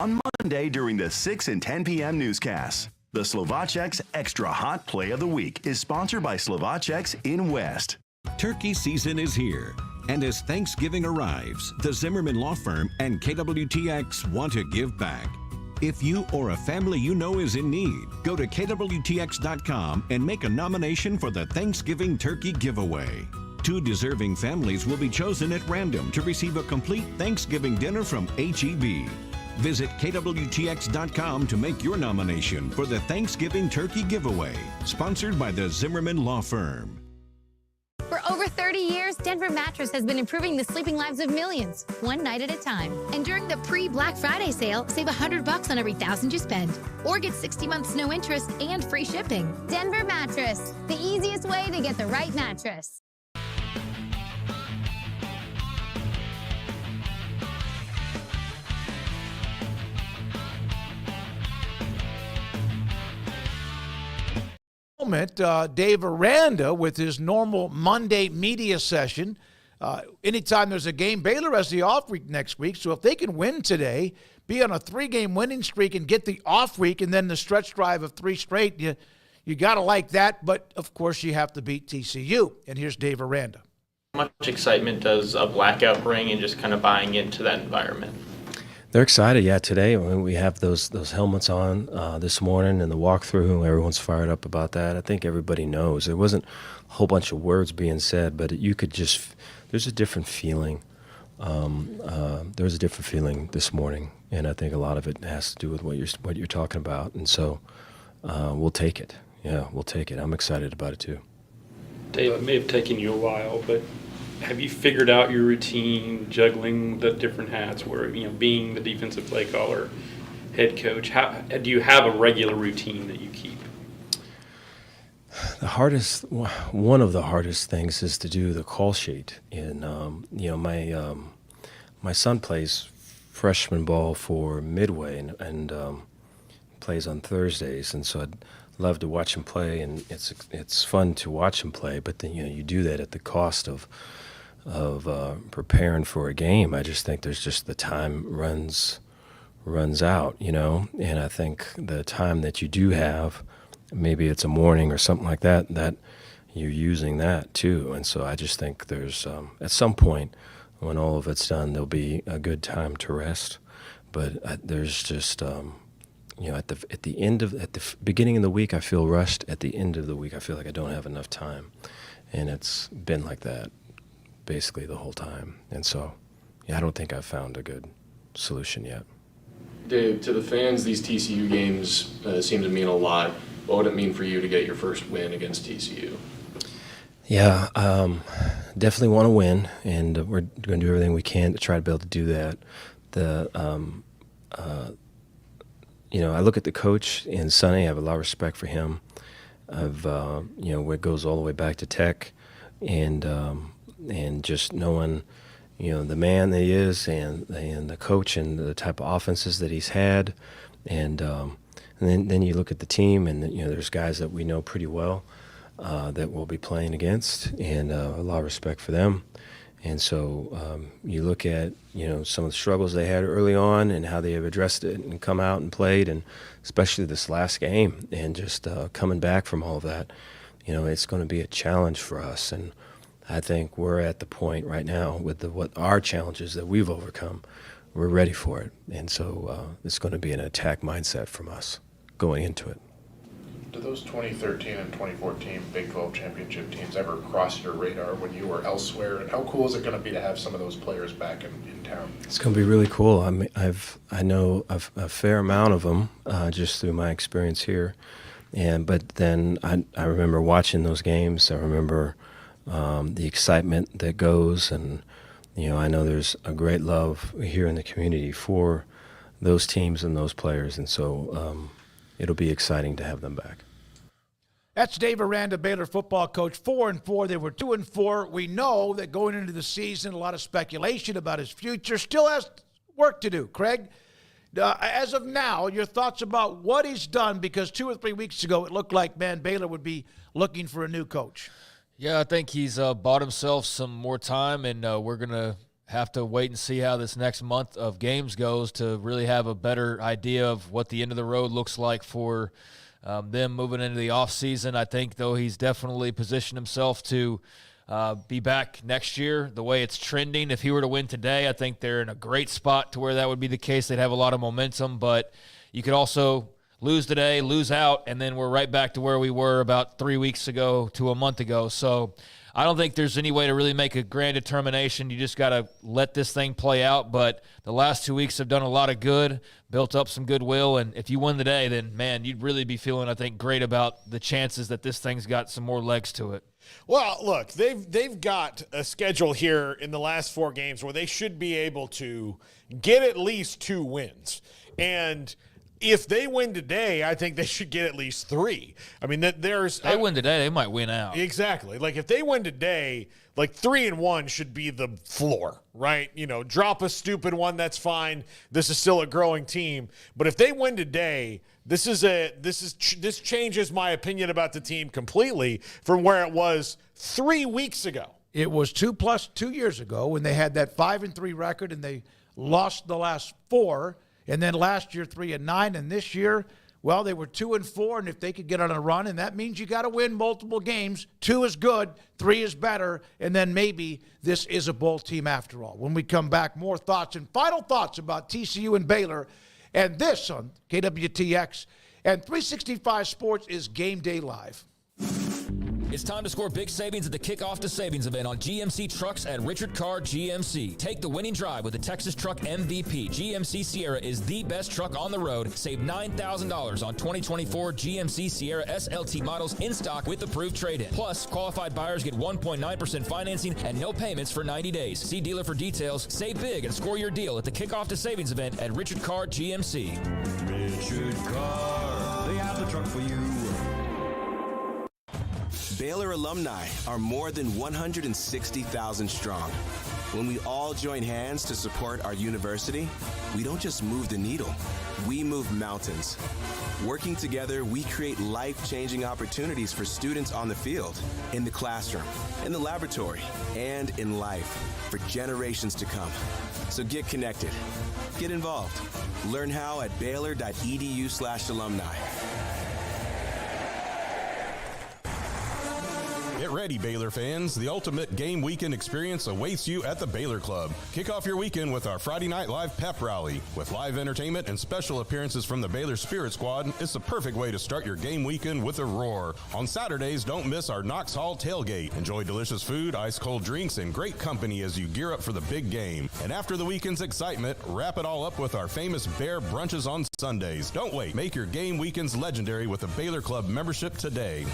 on Monday during the 6 and 10 p.m. newscasts. The Slovaceks Extra Hot Play of the Week is sponsored by Slovaceks in West. Turkey season is here. And as Thanksgiving arrives, the Zimmerman Law Firm and KWTX want to give back. If you or a family you know is in need, go to kwtx.com and make a nomination for the Thanksgiving Turkey Giveaway. 2 deserving families will be chosen at random to receive a complete Thanksgiving dinner from H-E-B. Visit kwtx.com to make your nomination for the Thanksgiving Turkey Giveaway, sponsored by the Zimmerman Law Firm. For over 30 years, Denver Mattress has been improving the sleeping lives of millions, one night at a time. And during the pre-Black Friday sale, save $100 on every $1,000 you spend, or get 60 months no interest and free shipping. Denver Mattress, the easiest way to get the right mattress. Dave Aranda with his normal Monday media session. anytime there's a game, Baylor has the off week next week. So if they can win today, be on a 3-game winning streak and get the off week and then the stretch drive of 3 straight, you got to like that. But, of course, you have to beat TCU. And here's Dave Aranda. How much excitement does a blackout bring and just kind of buying into that environment? They're excited, yeah. Today we have those helmets on this morning and the walkthrough. Everyone's fired up about that. I think everybody knows. There wasn't a whole bunch of words being said, but you could just – there's a different feeling. There was a different feeling this morning, and I think a lot of it has to do with what you're talking about. And so we'll take it. Yeah, we'll take it. I'm excited about it too. Dave, it may have taken you a while, but have you figured out your routine, juggling the different hats, where being the defensive play caller, head coach? How do you have a regular routine that you keep? One of the hardest things is to do the call sheet. And my son plays freshman ball for Midway and plays on Thursdays, and so I'd love to watch him play, and it's fun to watch him play. But then you do that at the cost of preparing for a game. I just think there's just the time runs out, and I think the time that you do have, maybe it's a morning or something like that you're using that too. And so I just think there's at some point when all of it's done, there'll be a good time to rest. But there's just at the beginning of the week I feel rushed. At the end of the week I feel like I don't have enough time, and it's been like that basically the whole time. And so I don't think I've found a good solution yet. Dave, to the fans, these TCU games seem to mean a lot. What would it mean for you to get your first win against TCU? Yeah, definitely want to win, and we're going to do everything we can to try to be able to do that. I look at the coach in Sonny. I have a lot of respect for him. It goes all the way back to Tech, and just knowing, the man that he is, and the coach, and the type of offenses that he's had, and then you look at the team, and there's guys that we know pretty well that we'll be playing against, and a lot of respect for them. And so you look at, some of the struggles they had early on and how they have addressed it and come out and played, and especially this last game, and just coming back from all of that, it's going to be a challenge for us. And I think we're at the point right now with what our challenges that we've overcome, we're ready for it. And so it's going to be an attack mindset from us going into it. Do those 2013 and 2014 Big 12 championship teams ever cross your radar when you were elsewhere? And how cool is it going to be to have some of those players back in town? It's going to be really cool. I know a fair amount of them just through my experience here, but then I remember watching those games. I remember the excitement that goes, and I know there's a great love here in the community for those teams and those players, and so it'll be exciting to have them back. That's Dave Aranda, Baylor football coach. 4-4. They were 2-4. We know that going into the season, a lot of speculation about his future. Still has work to do. Craig, as of now, your thoughts about what he's done, because 2 or 3 weeks ago it looked like, Baylor would be looking for a new coach. Yeah, I think he's bought himself some more time, and we're going to have to wait and see how this next month of games goes to really have a better idea of what the end of the road looks like for them moving into the offseason. I think, though, he's definitely positioned himself to be back next year the way it's trending. If he were to win today, I think they're in a great spot to where that would be the case. They'd have a lot of momentum, but you could also lose today, lose out, and then we're right back to where we were about 3 weeks ago to a month ago. So I don't think there's any way to really make a grand determination. You just got to let this thing play out. But the last 2 weeks have done a lot of good, built up some goodwill. And if you win today, then, man, you'd really be feeling, I think, great about the chances that this thing's got some more legs to it. Well, look, they've got a schedule here in the last 4 games where they should be able to get at least 2 wins. And if they win today, I think they should get at least 3. I mean, they win today, they might win out. Exactly. Like, if they win today, like 3-1 should be the floor, right? Drop a stupid one, that's fine. This is still a growing team. But if they win today, this changes my opinion about the team completely from where it was 3 weeks ago. It was 2 years ago when they had that 5-3 record and they lost the last 4, and then last year 3-9, and this year, well, they were 2-4, and if they could get on a run, and that means you got to win multiple games. 2 is good, 3 is better, and then maybe this is a bowl team after all. When we come back, more thoughts and final thoughts about TCU and Baylor, and this on KWTX and 365 Sports is Game Day Live. It's time to score big savings at the Kickoff to Savings event on GMC trucks at Richard Carr GMC. Take the winning drive with the Texas Truck MVP. GMC Sierra is the best truck on the road. Save $9,000 on 2024 GMC Sierra SLT models in stock with approved trade-in. Plus, qualified buyers get 1.9% financing and no payments for 90 days. See dealer for details. Save big and score your deal at the Kickoff to Savings event at Richard Carr GMC. Richard Carr, they have the truck for you. Baylor alumni are more than 160,000 strong. When we all join hands to support our university, we don't just move the needle, we move mountains. Working together, we create life-changing opportunities for students on the field, in the classroom, in the laboratory, and in life for generations to come. So get connected, get involved. Learn how at baylor.edu/alumni. Get ready, Baylor fans. The ultimate game weekend experience awaits you at the Baylor Club. Kick off your weekend with our Friday Night Live pep rally. With live entertainment and special appearances from the Baylor Spirit Squad, it's the perfect way to start your game weekend with a roar. On Saturdays, don't miss our Knox Hall tailgate. Enjoy delicious food, ice-cold drinks, and great company as you gear up for the big game. And after the weekend's excitement, wrap it all up with our famous Bear brunches on Sundays. Don't wait. Make your game weekends legendary with a Baylor Club membership today.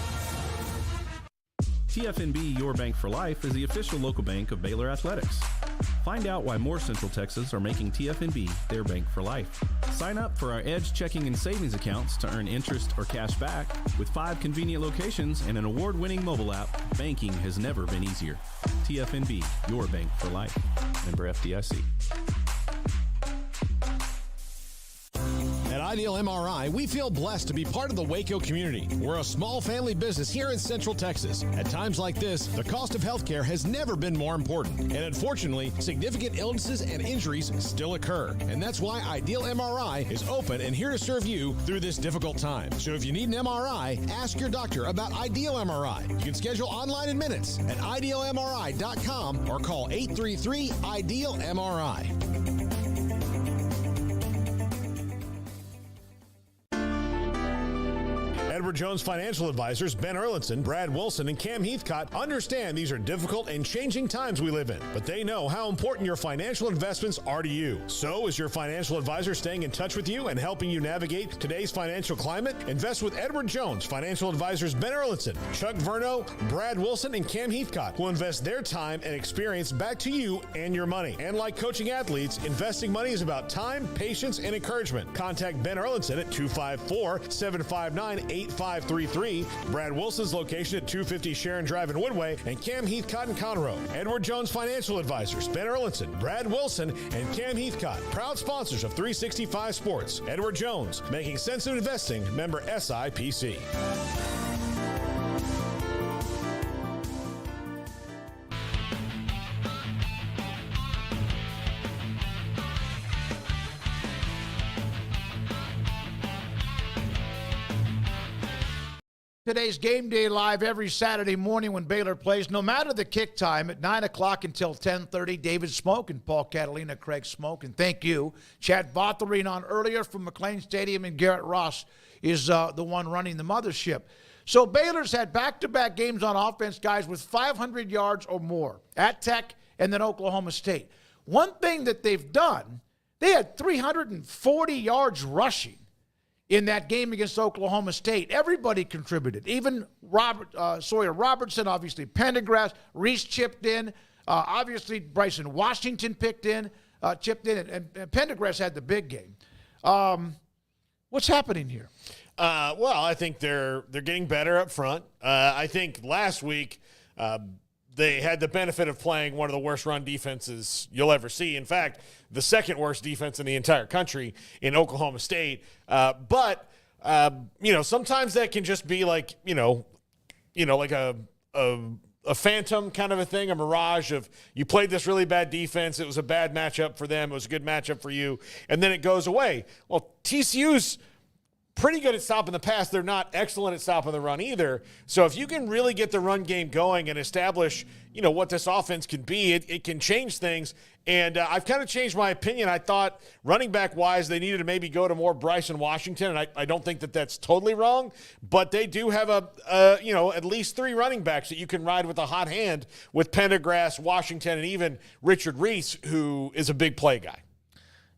TFNB Your Bank for Life is the official local bank of Baylor Athletics. Find out why more Central Texas are making TFNB their bank for life. Sign up for our Edge checking and savings accounts to earn interest or cash back. With 5 convenient locations and an award-winning mobile app, banking has never been easier. TFNB Your Bank for Life. Member FDIC. At Ideal MRI, we feel blessed to be part of the Waco community. We're a small family business here in Central Texas. At times like this, the cost of healthcare has never been more important. And unfortunately, significant illnesses and injuries still occur. And that's why Ideal MRI is open and here to serve you through this difficult time. So if you need an MRI, ask your doctor about Ideal MRI. You can schedule online in minutes at idealmri.com or call 833-IDEAL-MRI. Edward Jones Financial Advisors Ben Erlinson, Brad Wilson, and Cam Heathcott understand these are difficult and changing times we live in, but they know how important your financial investments are to you. So is your financial advisor staying in touch with you and helping you navigate today's financial climate? Invest with Edward Jones Financial Advisors Ben Erlinson, Chuck Verno, Brad Wilson, and Cam Heathcott will invest their time and experience back to you and your money. And like coaching athletes, investing money is about time, patience, and encouragement. Contact Ben Erlinson at 254-759-8533. Brad Wilson's location at 250 Sharon Drive in Woodway, and Cam Heathcott in Conroe. Edward Jones Financial Advisors, Ben Erlinson, Brad Wilson, and Cam Heathcott, proud sponsors of 365 Sports. Edward Jones, making sense of investing, member SIPC. Today's Game Day Live every Saturday morning when Baylor plays, no matter the kick time, at 9 o'clock until 10:30. David Smoak and Paul Catalina, Craig Smoak, and thank you. Chad Botherine on earlier from McLean Stadium, and Garrett Ross is the one running the mothership. So Baylor's had back-to-back games on offense, guys, with 500 yards or more at Tech and then Oklahoma State. One thing that they've done, they had 340 yards rushing in that game against Oklahoma State. Everybody contributed. Even Sawyer Robertson, obviously Pendergrass, Reese chipped in. Obviously Bryson Washington chipped in, and Pendergrass had the big game. What's happening here? Well, I think they're getting better up front. I think last week they had the benefit of playing one of the worst run defenses you'll ever see. In fact, the second worst defense in the entire country in Oklahoma State. But sometimes that can just be like, like a a phantom kind of a thing, a mirage of you played this really bad defense. It was a bad matchup for them. It was a good matchup for you. And then it goes away. Well, TCU's pretty good at stopping the pass. They're not excellent at stopping the run either. So if you can really get the run game going and establish, what this offense can be, it can change things. And I've kind of changed my opinion. I thought running back wise, they needed to maybe go to more Bryce and Washington. And I don't think that that's totally wrong, but they do have at least 3 running backs that you can ride with a hot hand with Pendergrass, Washington, and even Richard Reese, who is a big play guy.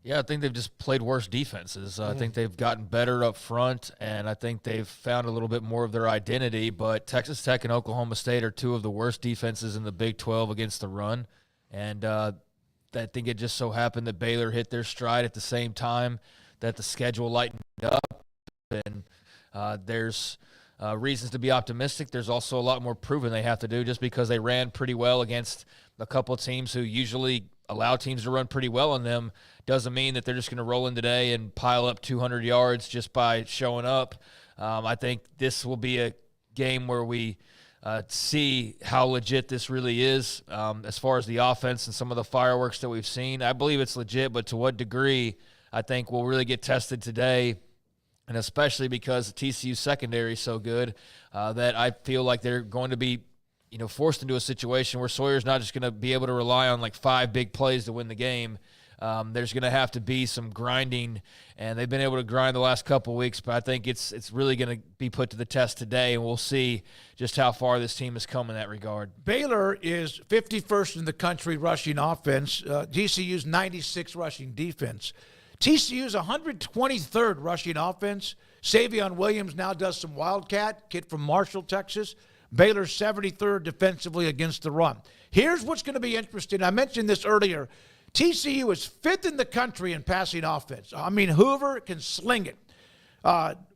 Yeah, I think they've just played worse defenses. I think they've gotten better up front, and I think they've found a little bit more of their identity. But Texas Tech and Oklahoma State are 2 of the worst defenses in the Big 12 against the run. And I think it just so happened that Baylor hit their stride at the same time that the schedule lightened up. And there's reasons to be optimistic. There's also a lot more proving they have to do just because they ran pretty well against a couple of teams who usually allow teams to run pretty well on them. Doesn't mean that they're just going to roll in today and pile up 200 yards just by showing up. I think this will be a game where we see how legit this really is as far as the offense and some of the fireworks that we've seen. I believe it's legit, but to what degree I think we'll really get tested today, and especially because the TCU secondary is so good that I feel like they're going to be forced into a situation where Sawyer's not just going to be able to rely on like 5 big plays to win the game. There's going to have to be some grinding, and they've been able to grind the last couple of weeks, but I think it's really going to be put to the test today, and we'll see just how far this team has come in that regard. Baylor is 51st in the country rushing offense. TCU's 96 rushing defense. TCU's 123rd rushing offense. Savion Williams now does some Wildcat, kid from Marshall, Texas. Baylor's 73rd defensively against the run. Here's what's going to be interesting. I mentioned this earlier. TCU is 5th in the country in passing offense. I mean, Hoover can sling it.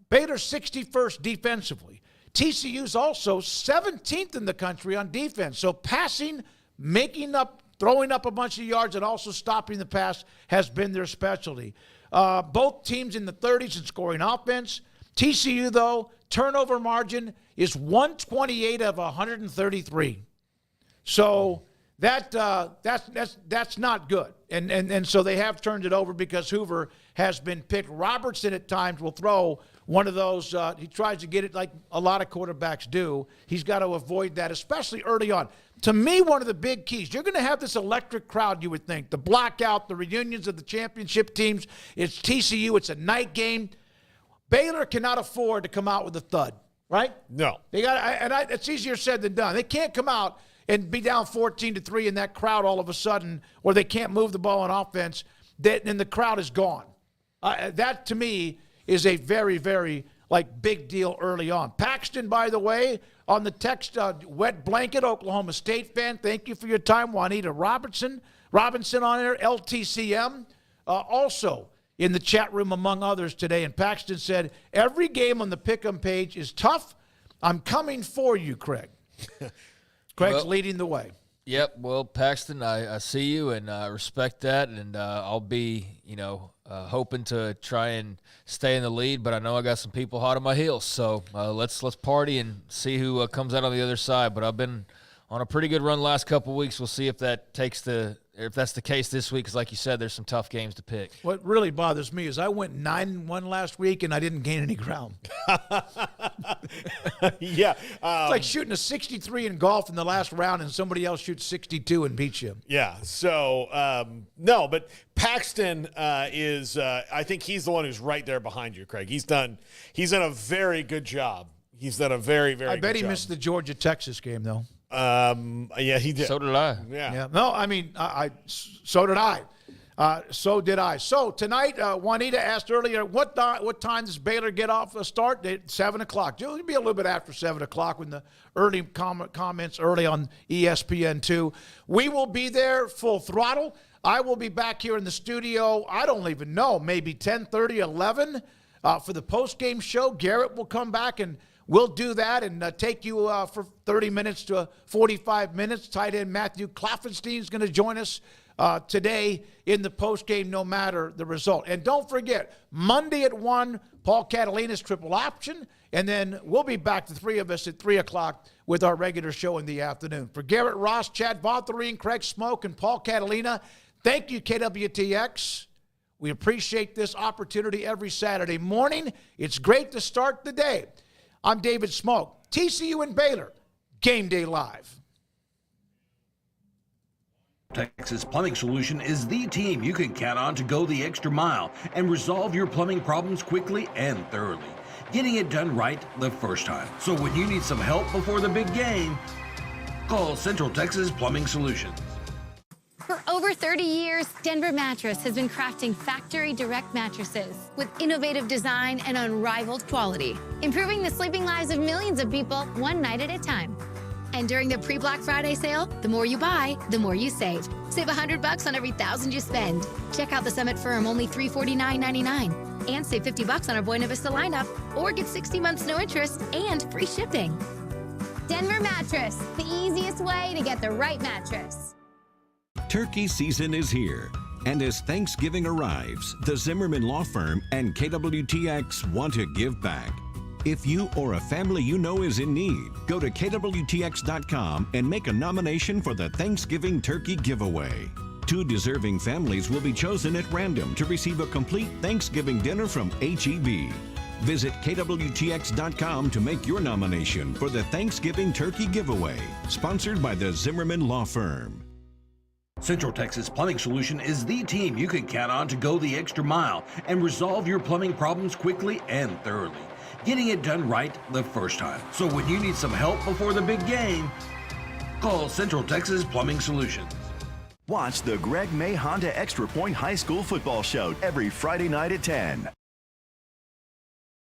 Baylor's 61st defensively. TCU's also 17th in the country on defense. So passing, throwing up a bunch of yards, and also stopping the pass has been their specialty. Both teams in the 30s in scoring offense. TCU, though, turnover margin is 128 of 133. So that's not good. And so they have turned it over because Hoover has been picked. Robertson at times will throw one of those. He tries to get it like a lot of quarterbacks do. He's got to avoid that, especially early on. To me, one of the big keys, you're going to have this electric crowd, you would think. The blackout, the reunions of the championship teams. It's TCU. It's a night game. Baylor cannot afford to come out with a thud, right? No. It's easier said than done. They can't come out and be down 14-3 in that crowd all of a sudden, or they can't move the ball on offense, and the crowd is gone. That, to me, is a very, very, big deal early on. Paxton, by the way, on the text, wet blanket, Oklahoma State fan, thank you for your time. Juanita Robinson on there, LTCM, also in the chat room, among others today. And Paxton said, every game on the Pick'em page is tough. I'm coming for you, Craig. Craig's leading the way. Yep. Well, Paxton, I see you, and I respect that, and I'll be, hoping to try and stay in the lead, but I know I got some people hot on my heels, so let's party and see who comes out on the other side. But I've been on a pretty good run the last couple of weeks. We'll see if that's the case this week, because like you said, there's some tough games to pick. What really bothers me is I went 9-1 last week, and I didn't gain any ground. Yeah. It's like shooting a 63 in golf in the last round, and somebody else shoots 62 and beats you. Yeah. So, no, but Paxton is I think he's the one who's right there behind you, Craig. He's done a very good job. He's done a very, very good job. I bet he missed the Georgia-Texas game, though. Yeah, he did. So did I. Yeah. No, I mean, so did I. So did I. So tonight, Juanita asked earlier, what time does Baylor get off a start? 7 o'clock. It'll be a little bit after 7 o'clock when the early comments early on ESPN2. We will be there full throttle. I will be back here in the studio, I don't even know, maybe 10:30, 11 for the post-game show. Garrett will come back and we'll do that and take you for 30 minutes to 45 minutes. Tight end Matthew Klaffenstein is going to join us today in the postgame, no matter the result. And don't forget, Monday at 1, Paul Catalina's triple option, and then we'll be back, the three of us, at 3 o'clock with our regular show in the afternoon. For Garrett Ross, Chad Votherine, Craig Smoak, and Paul Catalina, thank you, KWTX. We appreciate this opportunity every Saturday morning. It's great to start the day. I'm David Smoak. TCU and Baylor, Game Day Live. Texas Plumbing Solution is the team you can count on to go the extra mile and resolve your plumbing problems quickly and thoroughly, getting it done right the first time. So when you need some help before the big game, call Central Texas Plumbing Solutions. For over 30 years, Denver Mattress has been crafting factory direct mattresses with innovative design and unrivaled quality, improving the sleeping lives of millions of people one night at a time. And during the pre-Black Friday sale, the more you buy, the more you save. Save $100 on every $1,000 you spend. Check out the Summit Firm, only $349.99. And save $50 on our Boine Vista lineup, or get 60 months no interest and free shipping. Denver Mattress, the easiest way to get the right mattress. Turkey season is here, and as Thanksgiving arrives, the Zimmerman Law Firm and KWTX want to give back. If you or a family you know is in need, go to KWTX.com and make a nomination for the Thanksgiving Turkey Giveaway. 2 deserving families will be chosen at random to receive a complete Thanksgiving dinner from H-E-B. Visit KWTX.com to make your nomination for the Thanksgiving Turkey Giveaway, sponsored by the Zimmerman Law Firm. Central Texas Plumbing Solution is the team you can count on to go the extra mile and resolve your plumbing problems quickly and thoroughly, getting it done right the first time. So when you need some help before the big game, call Central Texas Plumbing Solutions. Watch the Greg May Honda Extra Point High School Football Show every Friday night at 10.